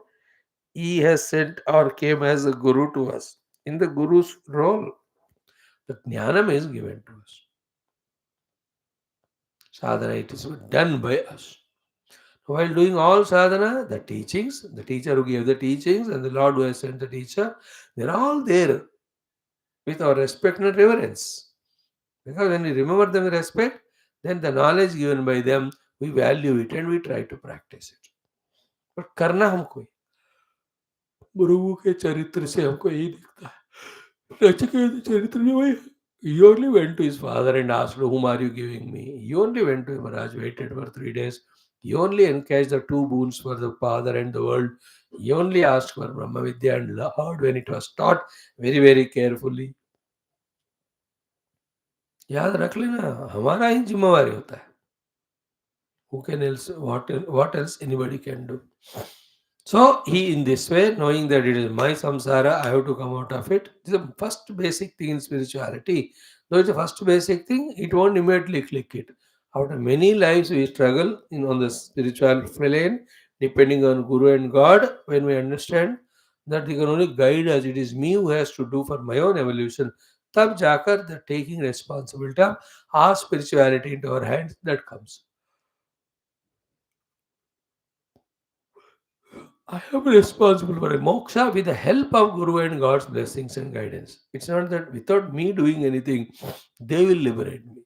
S1: he has sent or came as a Guru to us. In the Guru's role, the jnanam is given to us. Sadhana, it is done by us. While doing all sadhana, the teachings, the teacher who gave the teachings and the Lord who has sent the teacher, they're all there with our respect and reverence. Because when we remember them with respect, Then the knowledge given by them, we value it and we try to practice it. But करना हमको ही, गुरु के चरित्र से हमको यही दिखता है. नचिकेता चरित्र में वही. He only went to his father and asked, "Whom are you giving me?" He only went to Maharaj, waited for 3 days. He only encashed the two boons for the father and the world. He only asked for Brahma Vidya and heard when it was taught very, very carefully. याद रख लेना, हमारा ही जिम्मेवारी होता है. Who can else? What else anybody can do? So he, in this way, knowing that it is my samsara, I have to come out of it. This is the first basic thing in spirituality. Though it's the first basic thing, it won't immediately click it. After many lives, we struggle on the spiritual plane, depending on Guru and God. When we understand that they can only guide us, it is me who has to do for my own evolution. Tab jakar, the taking responsibility of our spirituality into our hands, that comes. I am responsible for a moksha with the help of Guru and God's blessings and guidance. It's not that without me doing anything, they will liberate me.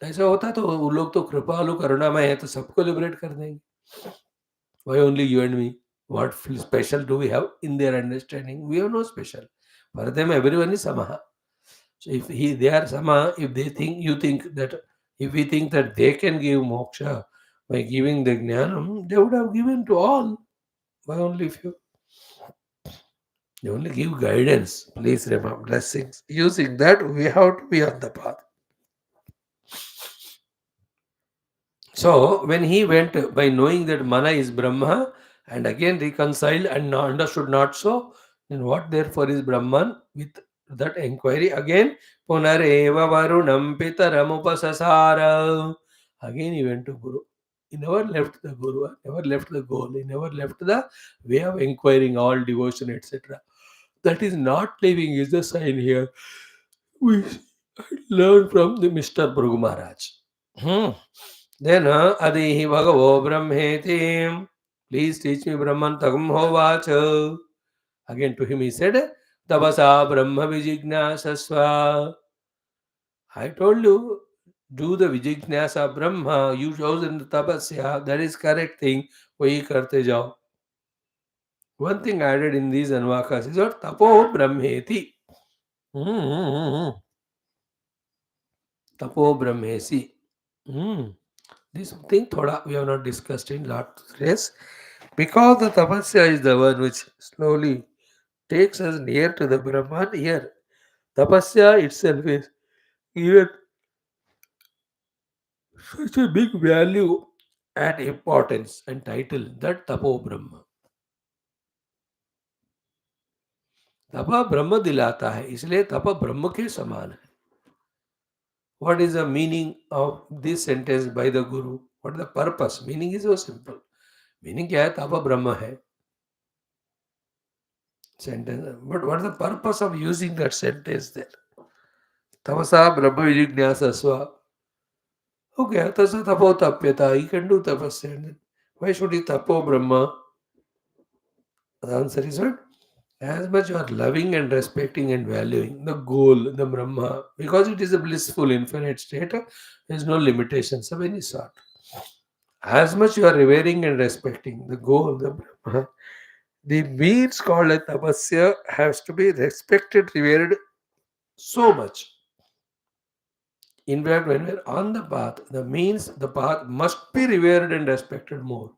S1: ऐसा होता तो वो लोग तो कृपालु करुणामय है तो सबको लिबरेट कर देंगे. Why only you and me? What special do we have in their understanding? We have no special. For them, everyone is samaha. So if they are sama, if they think, you think that, if we think that they can give moksha by giving the jnanam, they would have given to all. Why only few? They only give guidance. Please remember blessings. Using that, we have to be on the path. So, when he went by knowing that Mana is Brahma and again reconciled and understood not so, then what therefore is Brahman? With that inquiry again, Punareva Varunam Pitaram Upasasara. Again he went to Guru. He never left the Guru, never left the goal, he never left the way of inquiring all devotion, etc. That is not leaving is the sign here. We learn from the Mr. Bhrugu Maharaj. Then Adihi Bhagavo Brahmeti. Please teach me Brahman Tagam Hovacha. Again to him he said, Tapasa Brahma Vijignasasva. I told you, do the Vijignyasa Brahma. You chosen the Tapasya. That is correct thing. Wahi karte jao. One thing added in these Anvakas is what? Tapo Brahmeti. Tapo Brahmesi. This thing thoda we have not discussed in lot race. Because the tapasya is the one which slowly takes us near to the Brahman here. Tapasya itself is given such a big value and importance and title that Tapo Brahma. तपा ब्रह्म दिलाता है इसलिए तप ब्रह्म के समान है. What is the meaning of this sentence by the Guru? What is the purpose? Meaning is so simple. Meaning क्या है? तप ब्रह्म है. Sentence. But what is the purpose of using that sentence there? Tapasa Brahma Vijignasa Swa. Okay, tasa tapo tapyata. He can do tapasya. Why should he tapo Brahma? The answer is what? As much you are loving and respecting and valuing the goal, the Brahma, because it is a blissful infinite state, there is no limitations of any sort. As much you are revering and respecting the goal, the Brahma, the means called a tapasya has to be respected, revered so much. In fact, when we are on the path, the means, the path must be revered and respected more.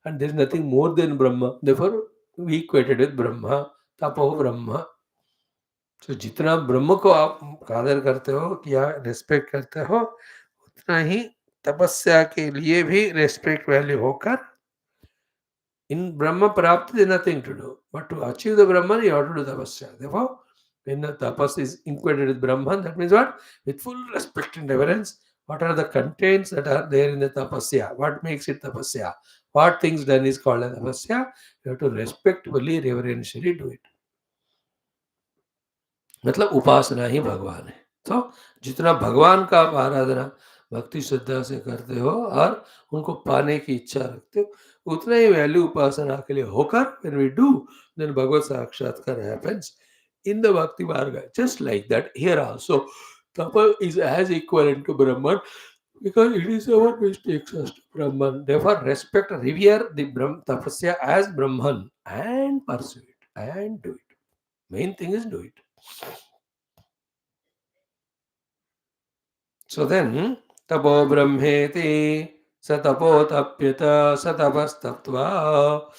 S1: And there is nothing more than Brahma. Therefore, we equated with Brahma, Tapo Brahma. तो जितना ब्रह्म को आप कादर करते हो या respect करते हो उतना ही तपस्या के लिए भी रेस्पेक्ट वैल्यू होकर in Brahma Prapti there is nothing to do. But to achieve the Brahman, you have to do tapasya. Therefore, when the tapas is equated with Brahman, that means what? With full respect and reverence, what are the contents that are there in the tapasya? What makes it tapasya? What things done is called a tapasya? You have to respectfully, reverentially do it. मतलब उपासना ही भगवान है. तो जितना भगवान का आप आराधना भक्ति श्रद्धा से करते हो और उनको पाने की इच्छा रखते हो उतना ही वैल्यू उपासना के लिए होकर when we do then Bhagavad Sakshatkar happens in the Bhakti Marga. Just like that here also Tapa is as equivalent to Brahman because it is our best access to Brahman. Therefore, respect, revere the Tapasya as Brahman and pursue it and do it. Main thing is do it. So then, tapo brahmeti satapo tapyata satapastaptva.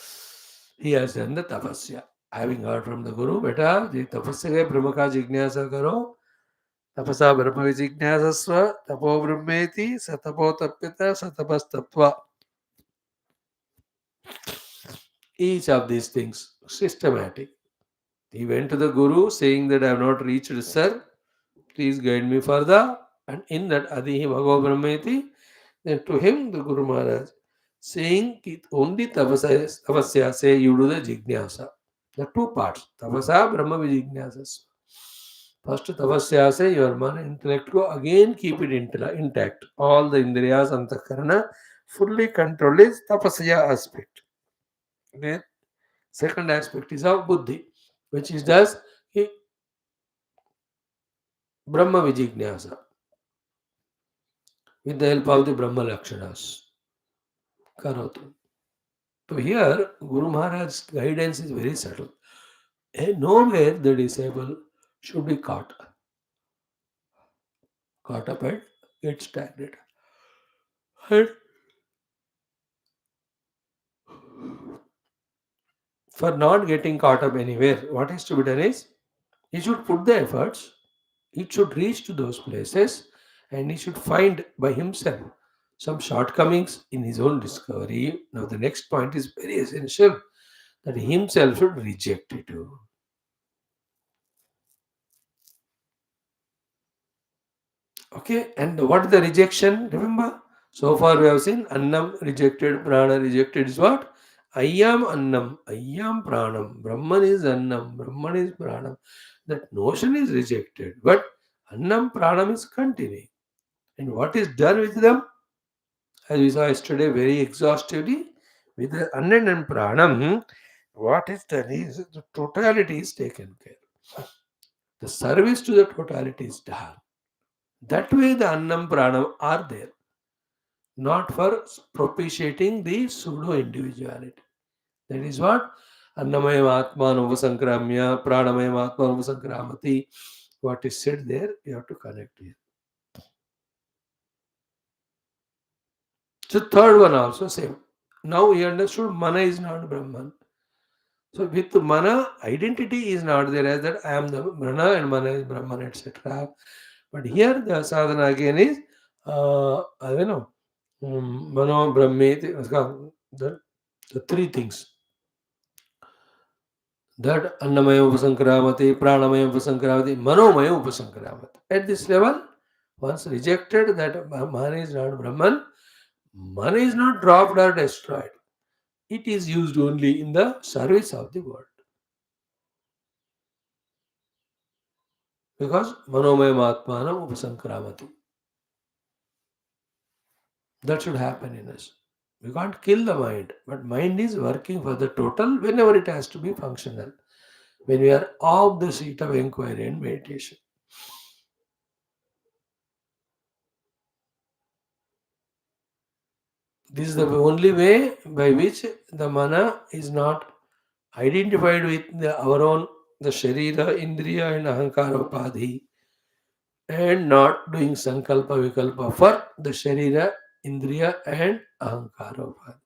S1: He has done the tapasya. Having heard from the Guru, beta, the tapasya ke brahma ka jignasa karo. Tapasa brahma vijignasasva tapo brahmeti satapo tapyata satapastaptva. Each of these things systematic. He went to the Guru saying that I have not reached, sir. Please guide me further. And in that Adihi Bhagavad Brahmeti, then to him the Guru Maharaj saying only tapasya say you do the jignasa. The two parts. Tapasa Brahma Vijgnasas. First tapasya say your man intellect go again keep it intact. All the indriyas antakarana fully controlled is tapasya aspect. Then second aspect is of buddhi, which is thus Brahma Vijgnasa with the help of the Brahma Lakshanas. Karotu. So here, Guru Maharaj's guidance is very subtle. Nowhere the disciple should be caught up and get stagnant. And for not getting caught up anywhere, what is to be done is he should put the efforts, he should reach to those places, and he should find by himself some shortcomings in his own discovery. Now, the next point is very essential that he himself should reject it too. Okay, and what is the rejection? Remember, so far we have seen Annam rejected, Prana rejected is what? I am Annam, I am Pranam, Brahman is Annam, Brahman is Pranam. That notion is rejected, but Annam Pranam is continuing. And what is done with them? As we saw yesterday very exhaustively, with the Annan and Pranam, what is done is the totality is taken care. The service to the totality is done. That way the Annam Pranam are there, not for propitiating the pseudo individuality. That is what Annamayam Atman Upasankramya, Pranamayam Atman Upasankramati. What is said there, you have to connect it. So third one also same. Now he understood Mana is not Brahman. So with Mana, identity is not there as that I am the Mana and Mana is Brahman, etc. But here the sadhana again is, I don't know, Mano Brahmeti, the three things. That Annamaya Upasankramati, Pranamaya Upasankramati, Manomaya Upasankramati. At this level, once rejected that Mana is not Brahman, Mana is not dropped or destroyed. It is used only in the service of the world. Because Manomaya Atmanam Upasankramati. That should happen in us. We can't kill the mind, but mind is working for the total whenever it has to be functional. When we are off the seat of inquiry and meditation. This is the only way by which the mana is not identified with our own, the sharira, indriya and ahankara upadhi, and not doing sankalpa vikalpa for the sharira, indriya and ahankara upadhi.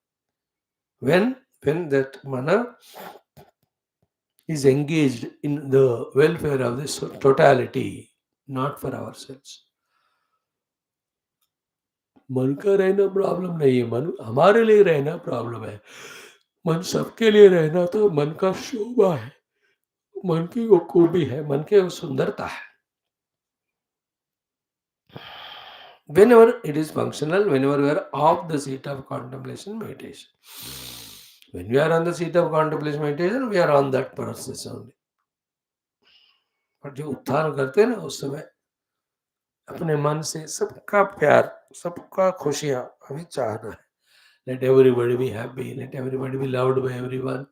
S1: When that mana is engaged in the welfare of this totality, not for ourselves. मन का रहना problem नहीं है, मन हमारे लिए रहना problem है. मन सबके लिए रहना तो मन का शोभा है, मन की वो खूबी है, मन की वो सुंदरता है. Whenever it is functional, whenever we are off the seat of contemplation meditation. When we are on the seat of contemplation meditation, we are on that process only. But जो उत्थान करते हैं ना उस समय अपने मन से सबका प्यार, सबका खुशियाँ हमें चाहना है. Let everybody be happy, let everybody be loved by everyone,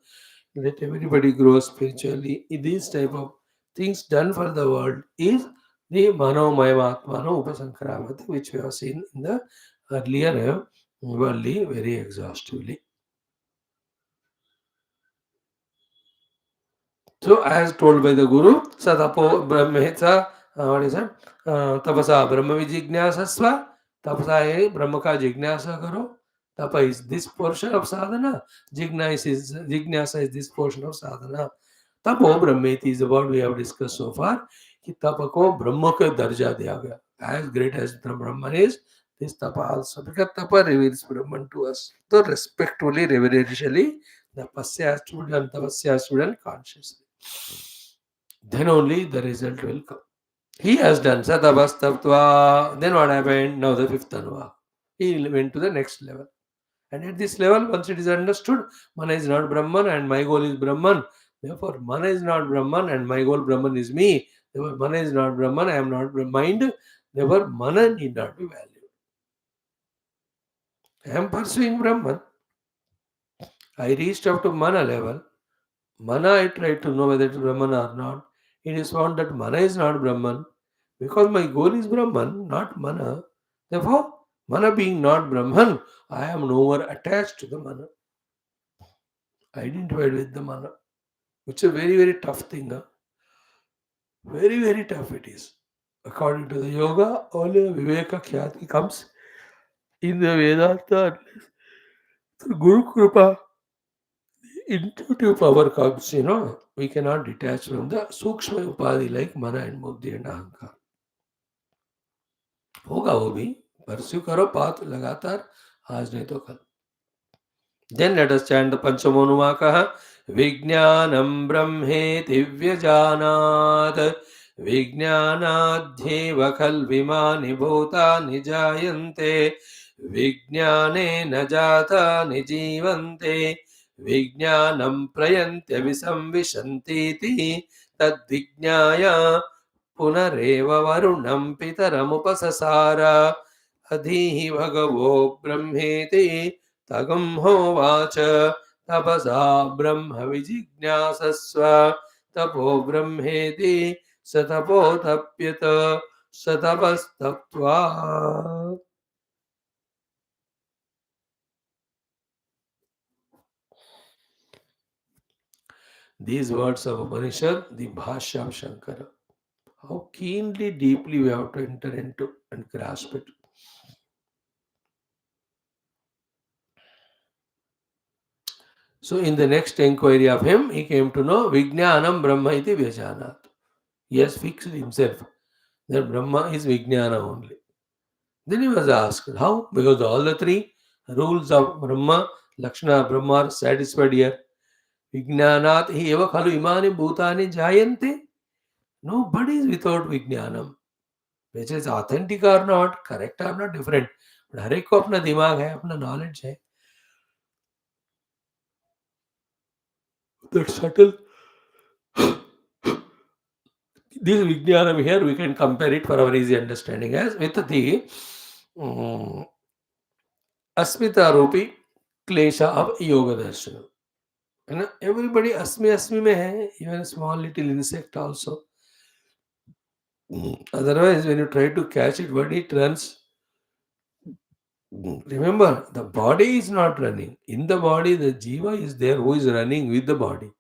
S1: let everybody grow spiritually. These type of things done for the world is the Manomayamatmano Upasankaramati, which we have seen in the earlier Valli very exhaustively. So, as told by the Guru, Satapo Brahmeta, what is it? Tapasa Brahma Vijignyasasva, Tapasa Brahma ka Jignasa karo. Tapa is this portion of sadhana, Jignasa is this portion of sadhana. Tapo Brahmeti is what we have discussed so far. कि तप को ब्रह्म का दर्जा दिया गया. As great as the Brahman is, this tapa also, because tapa reveals Brahman to us. So respectfully, reverentially, the pasya has to be done, tapasya has to be done consciously. Then only the result will come. He has done Sadavastavatva. Then what happened? Now the fifth Anuva. He went to the next level. And at this level, once it is understood, Mana is not Brahman and my goal is Brahman. Therefore, Mana is not Brahman and my goal Brahman is me. Therefore, Mana is not Brahman, I am not mind. Therefore, Mana need not be valued. I am pursuing Brahman. I reached up to Mana level. Mana, I tried to know whether it is Brahman or not. It is found that Mana is not Brahman because my goal is Brahman, not Mana. Therefore, Mana being not Brahman, I am no more attached to the Mana. Identified with the Mana. Which is a very, very tough thing. Huh? Very, very tough it is. According to the yoga, only Viveka Khyati comes in the Vedanta. Through Guru Kripa, intuitive power comes, we cannot detach from the Sukshma Upadhi like Mana and Buddhi and Ahankar. होगा वो भी, pursue करो path लगातार, आज नहीं तो कल. Then let us chant the Panchamonumaka. Vijnanam Brahmeti Vyajanat Vijnanadhyeva Kalvimani Bhutani Jayante Vijnanena Jatani Jivante Vijnanam Prayantya Visamvishantiti Tadvijnaya Punareva Varunam Pitaramupasasara Adhihi Bhagavo Brahmeti Tagam hovacha tapasa brahma vijignyasasva tapo brahmeti satapo tapyata satapastaptva. These words of Upanishad, the Bhashyam Shankara. How keenly, deeply we have to enter into and grasp it. So in the next inquiry of him, he came to know Vijnanam Brahma iti Vyajanat. He has fixed himself that Brahma is Vijnana only. Then he was asked, how? Because all the three rules of Brahma, Lakshana, Brahma are satisfied here. Vijnanat hi eva khalu imani bhutani jayante. Nobody is without Vijnanam. Which is authentic or not, correct or not, different. But हर एक को अपना दिमाग है, अपना knowledge है. That subtle. This Vijnanam here, we can compare it for our easy understanding as with the Asmita Rupi Klesha of Yoga Darshanam. And everybody asmi mein hai, even a small little insect also. Otherwise, when you try to catch it, when it runs, remember the body is not running. In the body, the jiva is there who is running with the body.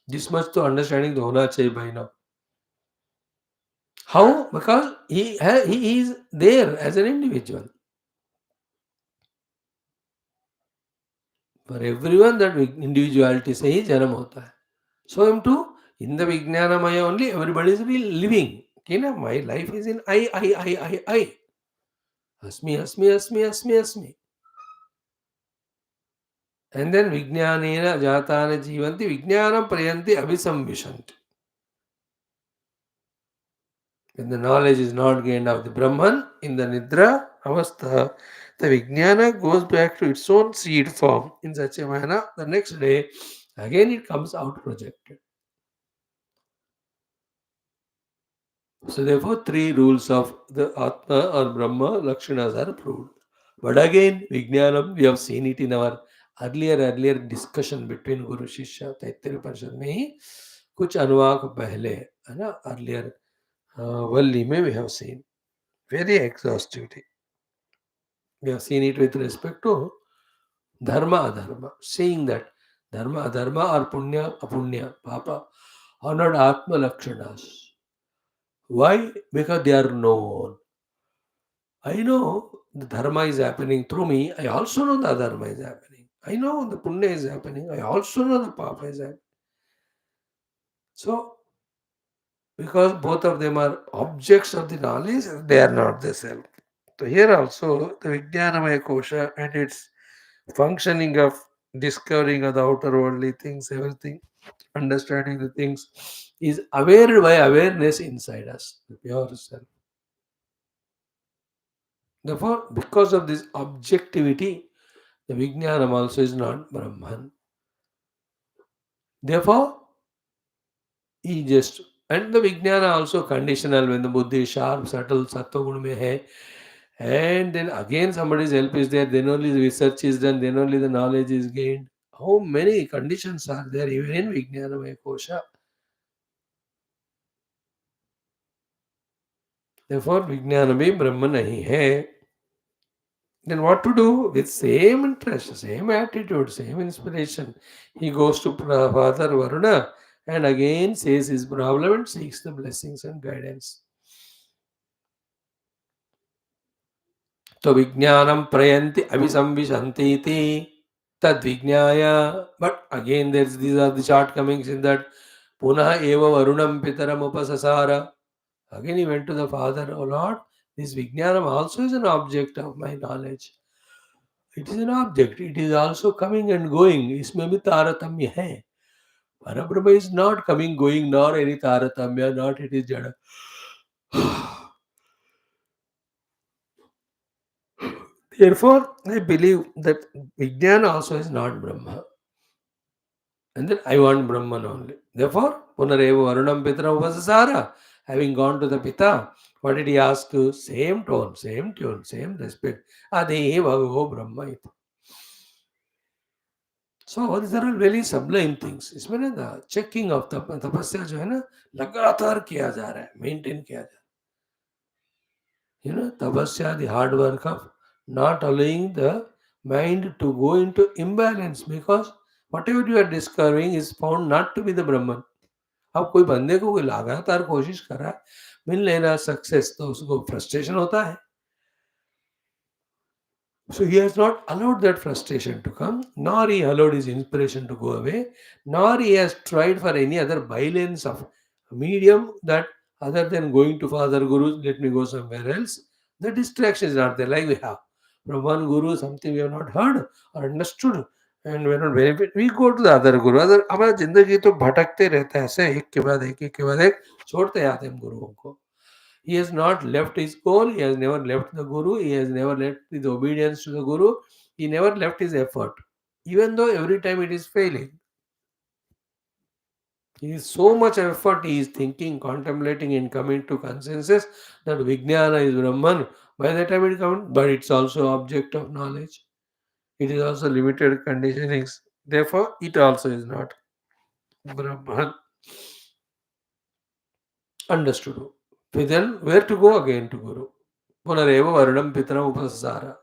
S1: This much to understanding the hona chahiye by now. How? Because he is there as an individual. For everyone, that individuality से ही जन्म होता है. So him too, in the Vijnanamaya only, everybody is living. Okay, na? My life is in I. Asmi. And then Vijnanena Jatana Jivanti Vijnanam Prayanti Abhisamvishanti. When the knowledge is not gained of the Brahman in the Nidra Avastha, the Vijnana goes back to its own seed form in such a manner. The next day, again it comes out projected. So therefore, three rules of the Atma or Brahma Lakshanas are proved. But again, Vijnanam, we have seen it in our earlier discussion between Guru Shishya, Taittiriya Upanishad में ही कुछ अनुवाक पहले है ना earlier Valli, may we have seen very exhaustively. We have seen it with respect to dharma, adharma, seeing that dharma, adharma or punya, apunya, papa are not atma lakshanas. Why? Because they are known. I know the dharma is happening through me. I also know the dharma is happening. I know the punya is happening. I also know the papa is happening. So, because both of them are objects of the knowledge, they are not the self. So here also the Vijnanamaya Kosha and its functioning of discovering of the outer worldly things, everything, understanding the things, is aware by awareness inside us, the pure self. Therefore, because of this objectivity, the Vijnanam also is not Brahman. Therefore, he just, and the Vijnana also conditional when the Buddhi is sharp, subtle, sattva gun mein hai, and then again somebody's help is there, then only the research is done, then only the knowledge is gained. How many conditions are there even in Vijnanamaya Kosha? Therefore, Vijnana bhi Brahma nahi hai. Then what to do? With same interest, same attitude, same inspiration. He goes to Father Varuna and again says his problem and seeks the blessings and guidance. So Vijnanam prayanti avisamvishanti iti tad vijnaya. But again, these are the shortcomings in that Punaha eva varunam pitaram upasasara. Again he went to the father, oh Lord, this Vijnanam also is an object of my knowledge. It is an object. It is also coming and going. इसमें भी तारतम्य है. Parabrahma is not coming, going, nor any तारतम्य, not it is jada. Therefore, I believe that Vijnana also is not Brahma. And then I want Brahman only. Therefore, Punareva Varunam Pitra Upasasara. Having gone to the Pita, what did he ask to? Same tone, same tune, same respect. Adi Bhagavo Brahma. iti. So these are all very sublime things. इसमें ना the checking of तपस्या जो है ना लगातार किया जा रहा है, maintain किया जा रहा है. Tapasya, the hard work of not allowing the mind to go into imbalance because whatever you are discovering is found not to be the Brahman. अब कोई बंदे को कोई लगातार कोशिश कर रहा है मिल नहीं रहा सक्सेस तो उसको फ्रस्ट्रेशन होता है. So he has not allowed that frustration to come, nor he allowed his inspiration to go away, nor he has tried for any other violence of medium that other than going to Father Guru, let me go somewhere else. The distraction is not there. Like we have from one Guru, something we have not heard or understood, and we are not benefit. We go to the other Guru. Other हमारा जिंदगी तो भटकते रहता है ऐसे एक के बाद एक छोड़ते जाते हैं हम गुरुओं को. He has not left his goal. He has never left the Guru. He has never left his obedience to the Guru. He never left his effort. Even though every time it is failing. He is so much effort he is thinking, contemplating, and coming to consensus that Vijnana is Brahman. By the time it comes, but it's also object of knowledge. It is also limited conditionings. Therefore, it also is not Brahman. Understood. Then where to go again to Guru? पुनरेव वर्णम पितरम उपसारा.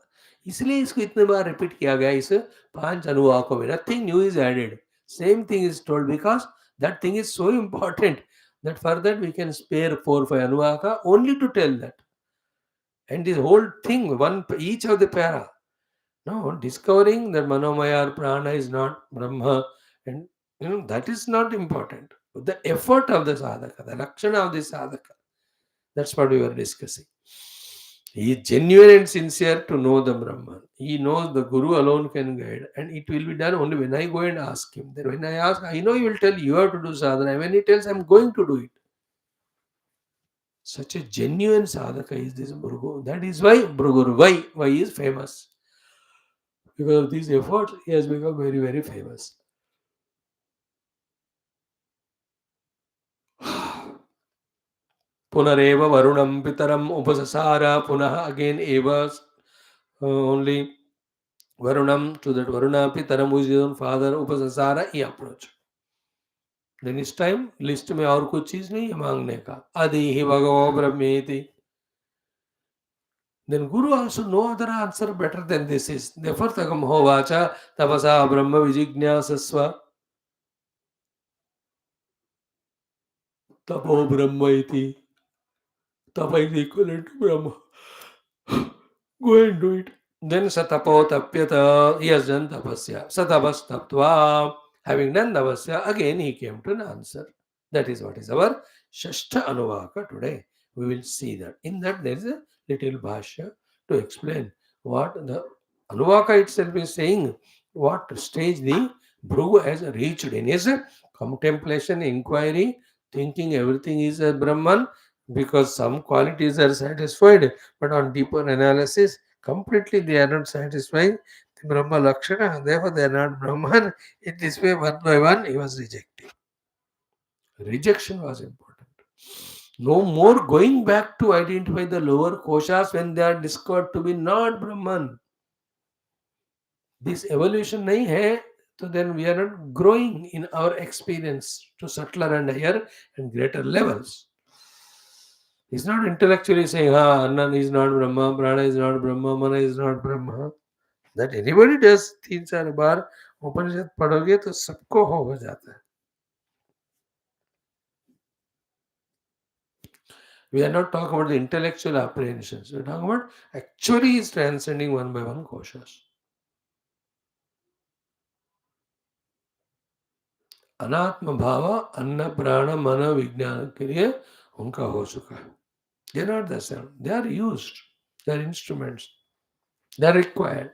S1: इसलिए इसको इतने बार repeat किया गया इस 5 अनुवाकों में. Nothing new is added. Same thing is told because that thing is so important that for that we can spare 4-5 anuvaka only to tell that. And this whole thing, each of the para, no, discovering that manomaya or prana is not Brahma, and that is not important. The effort of the sadhaka, the lakshana of the sadhaka, that's what we were discussing. He is genuine and sincere to know the Brahman. He knows the Guru alone can guide, and it will be done only when I go and ask him. Then when I ask, I know he will tell you have to do sadhana. When he tells, I'm going to do it. Such a genuine sadhaka is this Bhrugu. That is why Bhrugu, why he is famous. Because of these efforts, he has become very, very famous. Punareva Varunam Pitaram Upasasara Punaha again Eva only Varunam to that Varuna Pitaram who is his own father Upasasara he approached. Then इस time list में और कुछ चीज नहीं है मांगने का. आदि ही भगवो ब्रह्मेति. Then Guru also no other answer better than this is. Therefore, Tagam Hovacha Tapasa Brahma Vijignyasasva Tapo Brahma iti. Tapa is equivalent to Brahma. Go and do it. Then Satapo Tapyata, he has done Tapasya. Satabas Taptva, having done Tapasya, again he came to an answer. That is what is our Shashta Anuvaka today. We will see that. In that there is a little Bhashya to explain what the Anuvaka itself is saying, what stage the Bhrugu has reached in his contemplation, inquiry, thinking everything is a Brahman because some qualities are satisfied, but on deeper analysis, completely they are not satisfying the Brahma Lakshana, therefore they are not Brahman. In this way, one by one, he was rejecting. Rejection was important. No more going back to identify the lower koshas when they are discovered to be not Brahman. This evolution nahi hai, so then we are not growing in our experience to subtler and higher and greater levels. He's not intellectually saying, Annan is not Brahma, Prana is not Brahma, Mana is not Brahma. That anybody does 3-4 बार उपनिषद पढ़ोगे तो सबको हो जाता है. We are not talking about the intellectual apprehensions. We are talking about actually is transcending one by one koshas. अनात्म भाव अन्न प्राण मन विज्ञान के लिए उनका हो चुका है. They are not the same. They are used. They are instruments. They are required.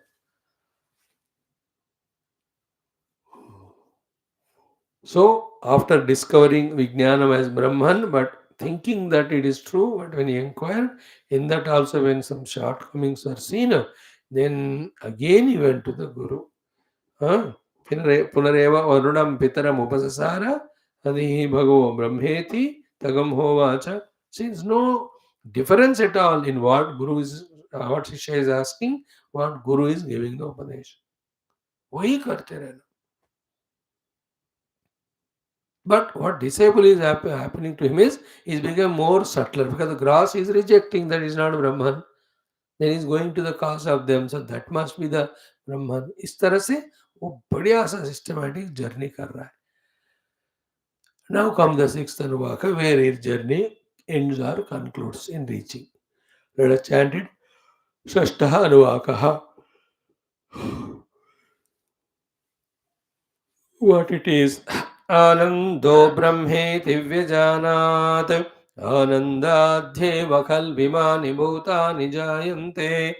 S1: So, after discovering Vijnanam as Brahman, but thinking that it is true, but when he inquired, in that also when some shortcomings were seen, then again he went to the Guru. Punareva Varunam Pitaram Upasasara, Adihi Bhagavo Brahmeti, Tagam Hovacha. Since no difference at all in what Guru is, what Shishya is asking, what Guru is giving the Upanishad. वही करते रहना. But what disciple is happening to him is, he's become more subtler because the grass is rejecting that is not Brahman. Then he's going to the cause of them, so that must be the Brahman. इस तरह से वो बढ़िया सा systematic journey कर रहा है. Now come the sixth Anuvaka, where his journey ends or concludes in reaching. Let us chant it. Shashtaha Anuvakaha. What it is. Anando Brahmeti Vyajanat Anandadhyeva Kalvimani Bhutani Jayante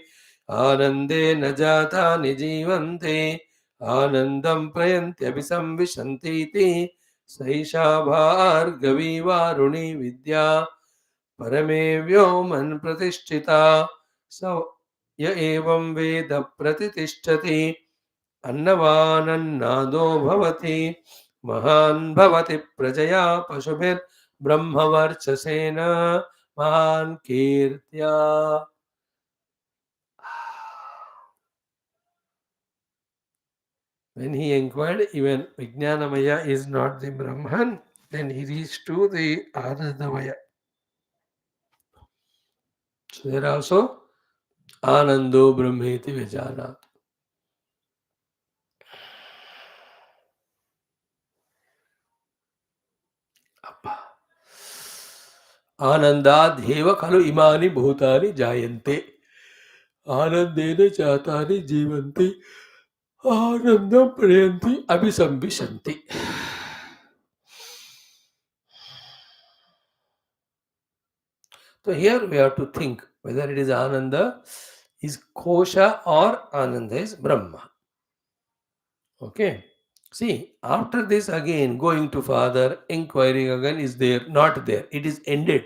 S1: Anande Najatani Jivante Anandam Prayanti Abhisamvishanti Saisha Bhargavi Varuni Vidya Parame Vyoman Pratishtita Sa Ya Evam Veda Pratitishthati अन्नवानन्नादो भवति महान् भवति प्रजया पशुभिर् ब्रह्मवर्चसेन महान् कीर्त्या. When he inquired, even Vijnanamaya is not the Brahman, then he reached to the Anandamaya. So there also Anando Brahmeti Vijana. आनंदाध्येव खलु इमानि भूतानि जायन्ते आनंदेन चातानि जीवन्ति आनंदम प्रयन्ति अभिसंविशन्ति. So here we have to think whether it is Ananda is Kosha or Ananda is Brahma. Okay. See, after this again going to father, inquiring again is there, not there. It is ended.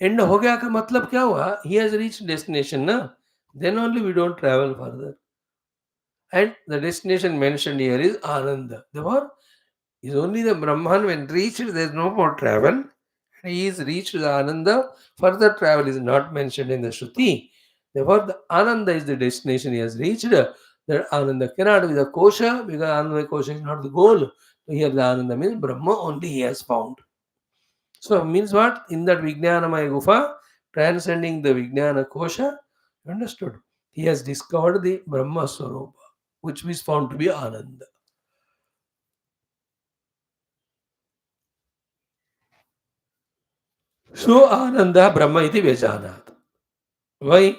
S1: End हो गया का मतलब क्या हुआ? He has reached destination ना? Then only we don't travel further. And the destination mentioned here is Ananda. Therefore, is only the Brahman when reached, there is no more travel. He is reached the Ananda. Further travel is not mentioned in the Shruti. Therefore, the Ananda is the destination he has reached. That Ananda cannot be the Kosha because Ananda Kosha is not the goal. So here the Ananda means Brahma only he has found. So means what? In that Vijnanamaya Gufa, transcending the Vijnana Kosha, understood? He has discovered the Brahma Swarupa, which is found to be Ananda. So Ananda Brahma iti Vyajanat. Why?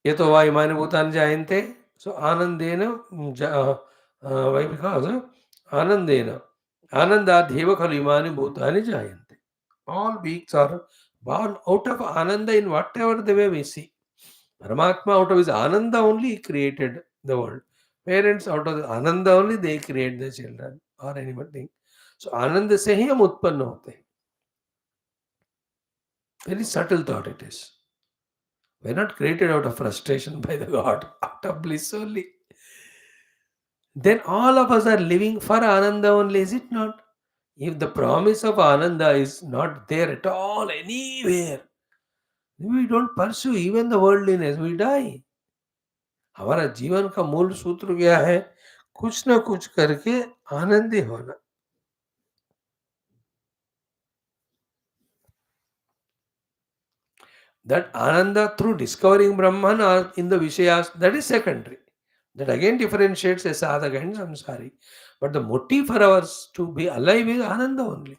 S1: Yato va imani bhutani jayante. So Anandena, why? Because Anandena. Ananda deva khalu imani bhutani jayante. All beings are born out of Ananda in whatever the way we see. Paramatma out of his Ananda only created the world. Parents out of the Ananda only they create the children or anything. So Ananda से ही हम उत्पन्न होते हैं. Very subtle thought it is. We are not created out of frustration by the God, out of bliss only. Then all of us are living for Ananda only, is it not? If the promise of Ananda is not there at all, anywhere, we don't pursue even the worldliness, we die. हमारा जीवन का मूल सूत्र क्या है? कुछ ना कुछ करके आनंदी होना. That Ananda through discovering Brahman or in the Vishayas, that is secondary. That again differentiates a sadhaka and samsari. But the motive for us to be alive is Ananda only.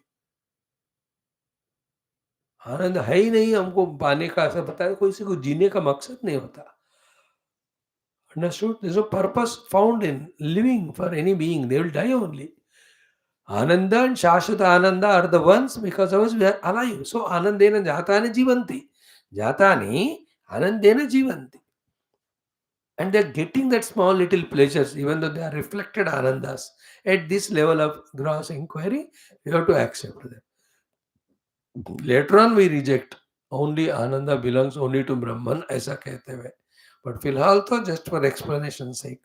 S1: आनंद है ही नहीं, हमको पाने का ऐसा पता है, किसी को जीने का मकसद नहीं होता. Understood? There's no purpose found in living for any being. They will die only. Ananda and Shashwata Ananda are the ones because of us we are alive. So Anandena Jatani Jivanti. Jatani Anandena Jivanti. And they are getting that small little pleasures, even though they are reflected Anandas. At this level of gross inquiry, you have to accept them. Later on we reject. Only Ananda belongs only to Brahman, ऐसा कहते हुए. But फिलहाल तो just for explanation sake.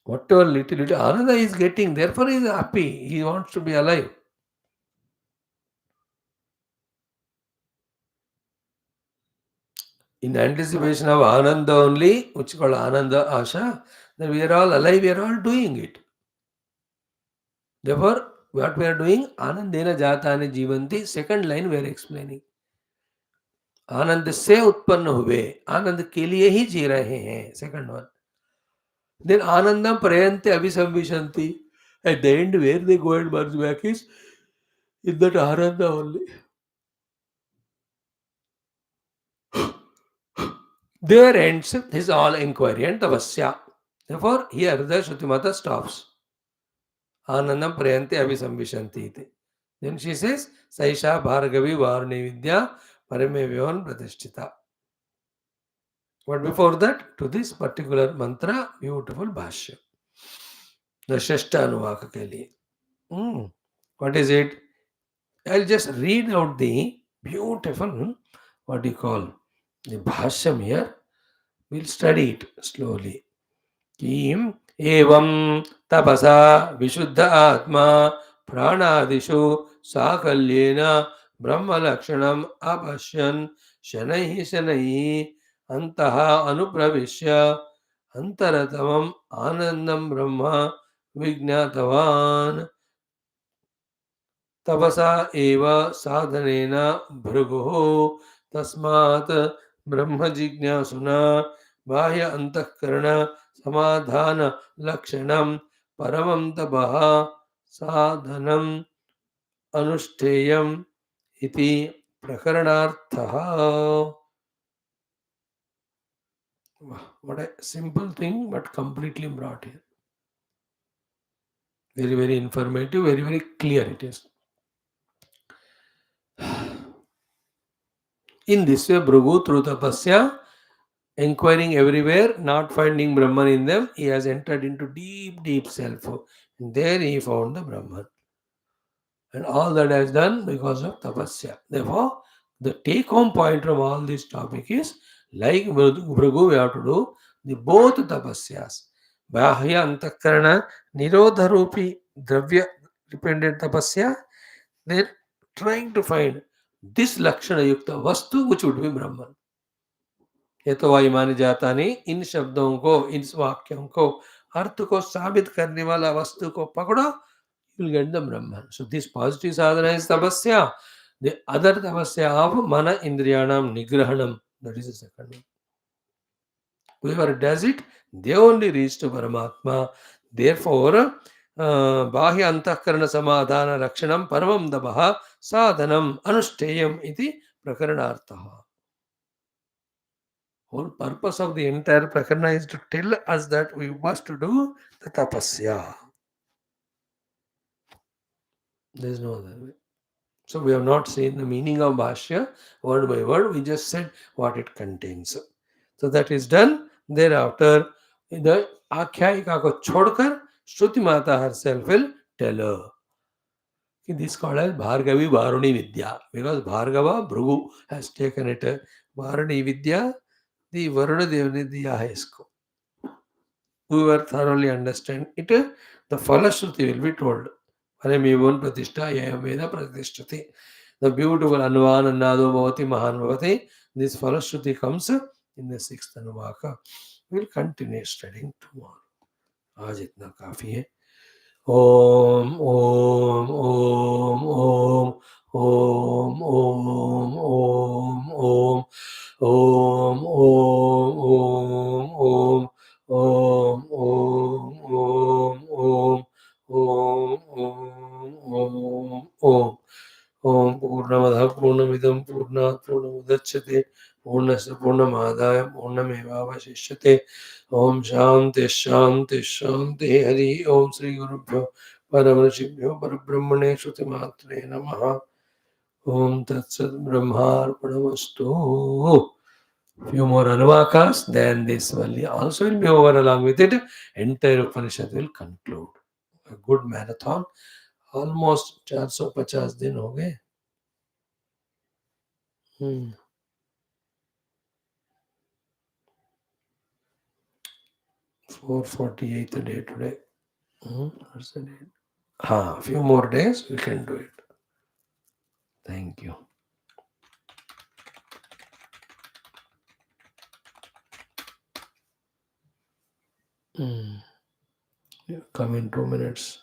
S1: Whatever little Ananda is getting, therefore he is happy. He wants to be alive. In anticipation of Ananda only, which is called Ananda Asha, then we are all alive, we are all doing it. Therefore, what we are doing, Anandena Jatani Jivanti, second line we are explaining. आनंद से उत्पन्न हुए, आनंद के लिए ही जी रहे हैं. Second one. Then Anandam Prayante Abhisamvishanti. At the end, where they go and merge back is in that Ananda only. There ends his all inquiry and tapasya. Therefore, here the Shrutimata stops. Anandam Prayante Abhisamvishanti. Then she says, Saisha Bhargavi Varni Vidya Parame Vyon Pratishtita. But before that, to this particular mantra, beautiful Bhashyam. The Shashta Anuvaka ke liye. What is it? I'll just read out the beautiful, what do you call, the Bhashyam here. We'll study it slowly. Kim evam tapasa vishuddha atma pranadishu sakalyena brahma lakshanam abhashyan shanaihi shanaihi antaha anupravishya antaratamam anandam brahma vignatavan तपसा एव साधनेन भृगुः तस्मात् ब्रह्म जिज्ञासुना बाह्य अंतःकरण समाधान लक्षणं परमं तपः साधनम् अनुष्ठेयम् इति प्रकरणार्थः. What a simple thing, but completely brought here. Very, very informative, very, very clear it is. In this way, Bhrigu through tapasya, inquiring everywhere, not finding Brahman in them, he has entered into deep, deep self. And there he found the Brahman. And all that has done because of tapasya. Therefore, the take-home point from all this topic is, like Bhrigu, we have to do the both tapasyas. Bahya antakarana nirodha rupi dravya dependent tapasya. They're trying to find this lakshana yukta vastu which would be Brahman. ये तो वायुमानी जाता नहीं, इन शब्दों को, इन वाक्यों को अर्थ को साबित करने वाला वस्तु को पकड़ो, you will get the Brahman. So this positive sadhana is tapasya. The other tapasya of mana indriyanam nigrahanam, that is the second one. Whoever does it, they only reach to Paramatma. Therefore, bahya antahkarana samadhana rakshanam paramam dabaha sadhanam anusteyam iti prakaranarthaha. Whole purpose of the entire prakarana is to tell us that we must do the tapasya. There is no other way. So we have not seen the meaning of Bhashya word by word. We just said what it contains. So that is done. Thereafter, the Akhyayika ko chhodkar Shruti Mata herself will tell her. This is called as Bhargavi Varuni Vidya, because Bhargava Bhrugu has taken it. Varuni Vidya, the Varuna Devani Diya hai isko. Whoever thoroughly understand it, the Falashruti will be told. Paramevon Pratishtha Yayam Veda Pratishtati. The beautiful Anuvana Nado Bhavati Mahan Bhavati. This Falashruti comes in the sixth Anuvaka. We will continue studying tomorrow. आज इतना काफी है. ओम ओम ओम ओम ओम ओम ओम ओम ओम ओम ओम ओम ओम ओम ओम ओम ओम ओम पूर्णमदः पूर्णमिदं पूर्णात् पूर्णमुदच्यते पूर्णस्य पूर्णमादाय पूर्णमेवावशिष्यते. ओम शांति शांति शांति. हरि ओम. श्री गुरुभ्यो परमऋषिभ्यो परब्रह्मणे श्रुतिमात्रे नमः. ओम तत्सत् ब्रह्मार्पणमस्तु. Few more Anuvakas, then this Valli also will be over. Along with it, entire Upanishad will conclude. A good marathon. Almost 450 दिन हो गए. 448th day today. What's the date? A few more days we can do it. Thank you. Come in 2 minutes.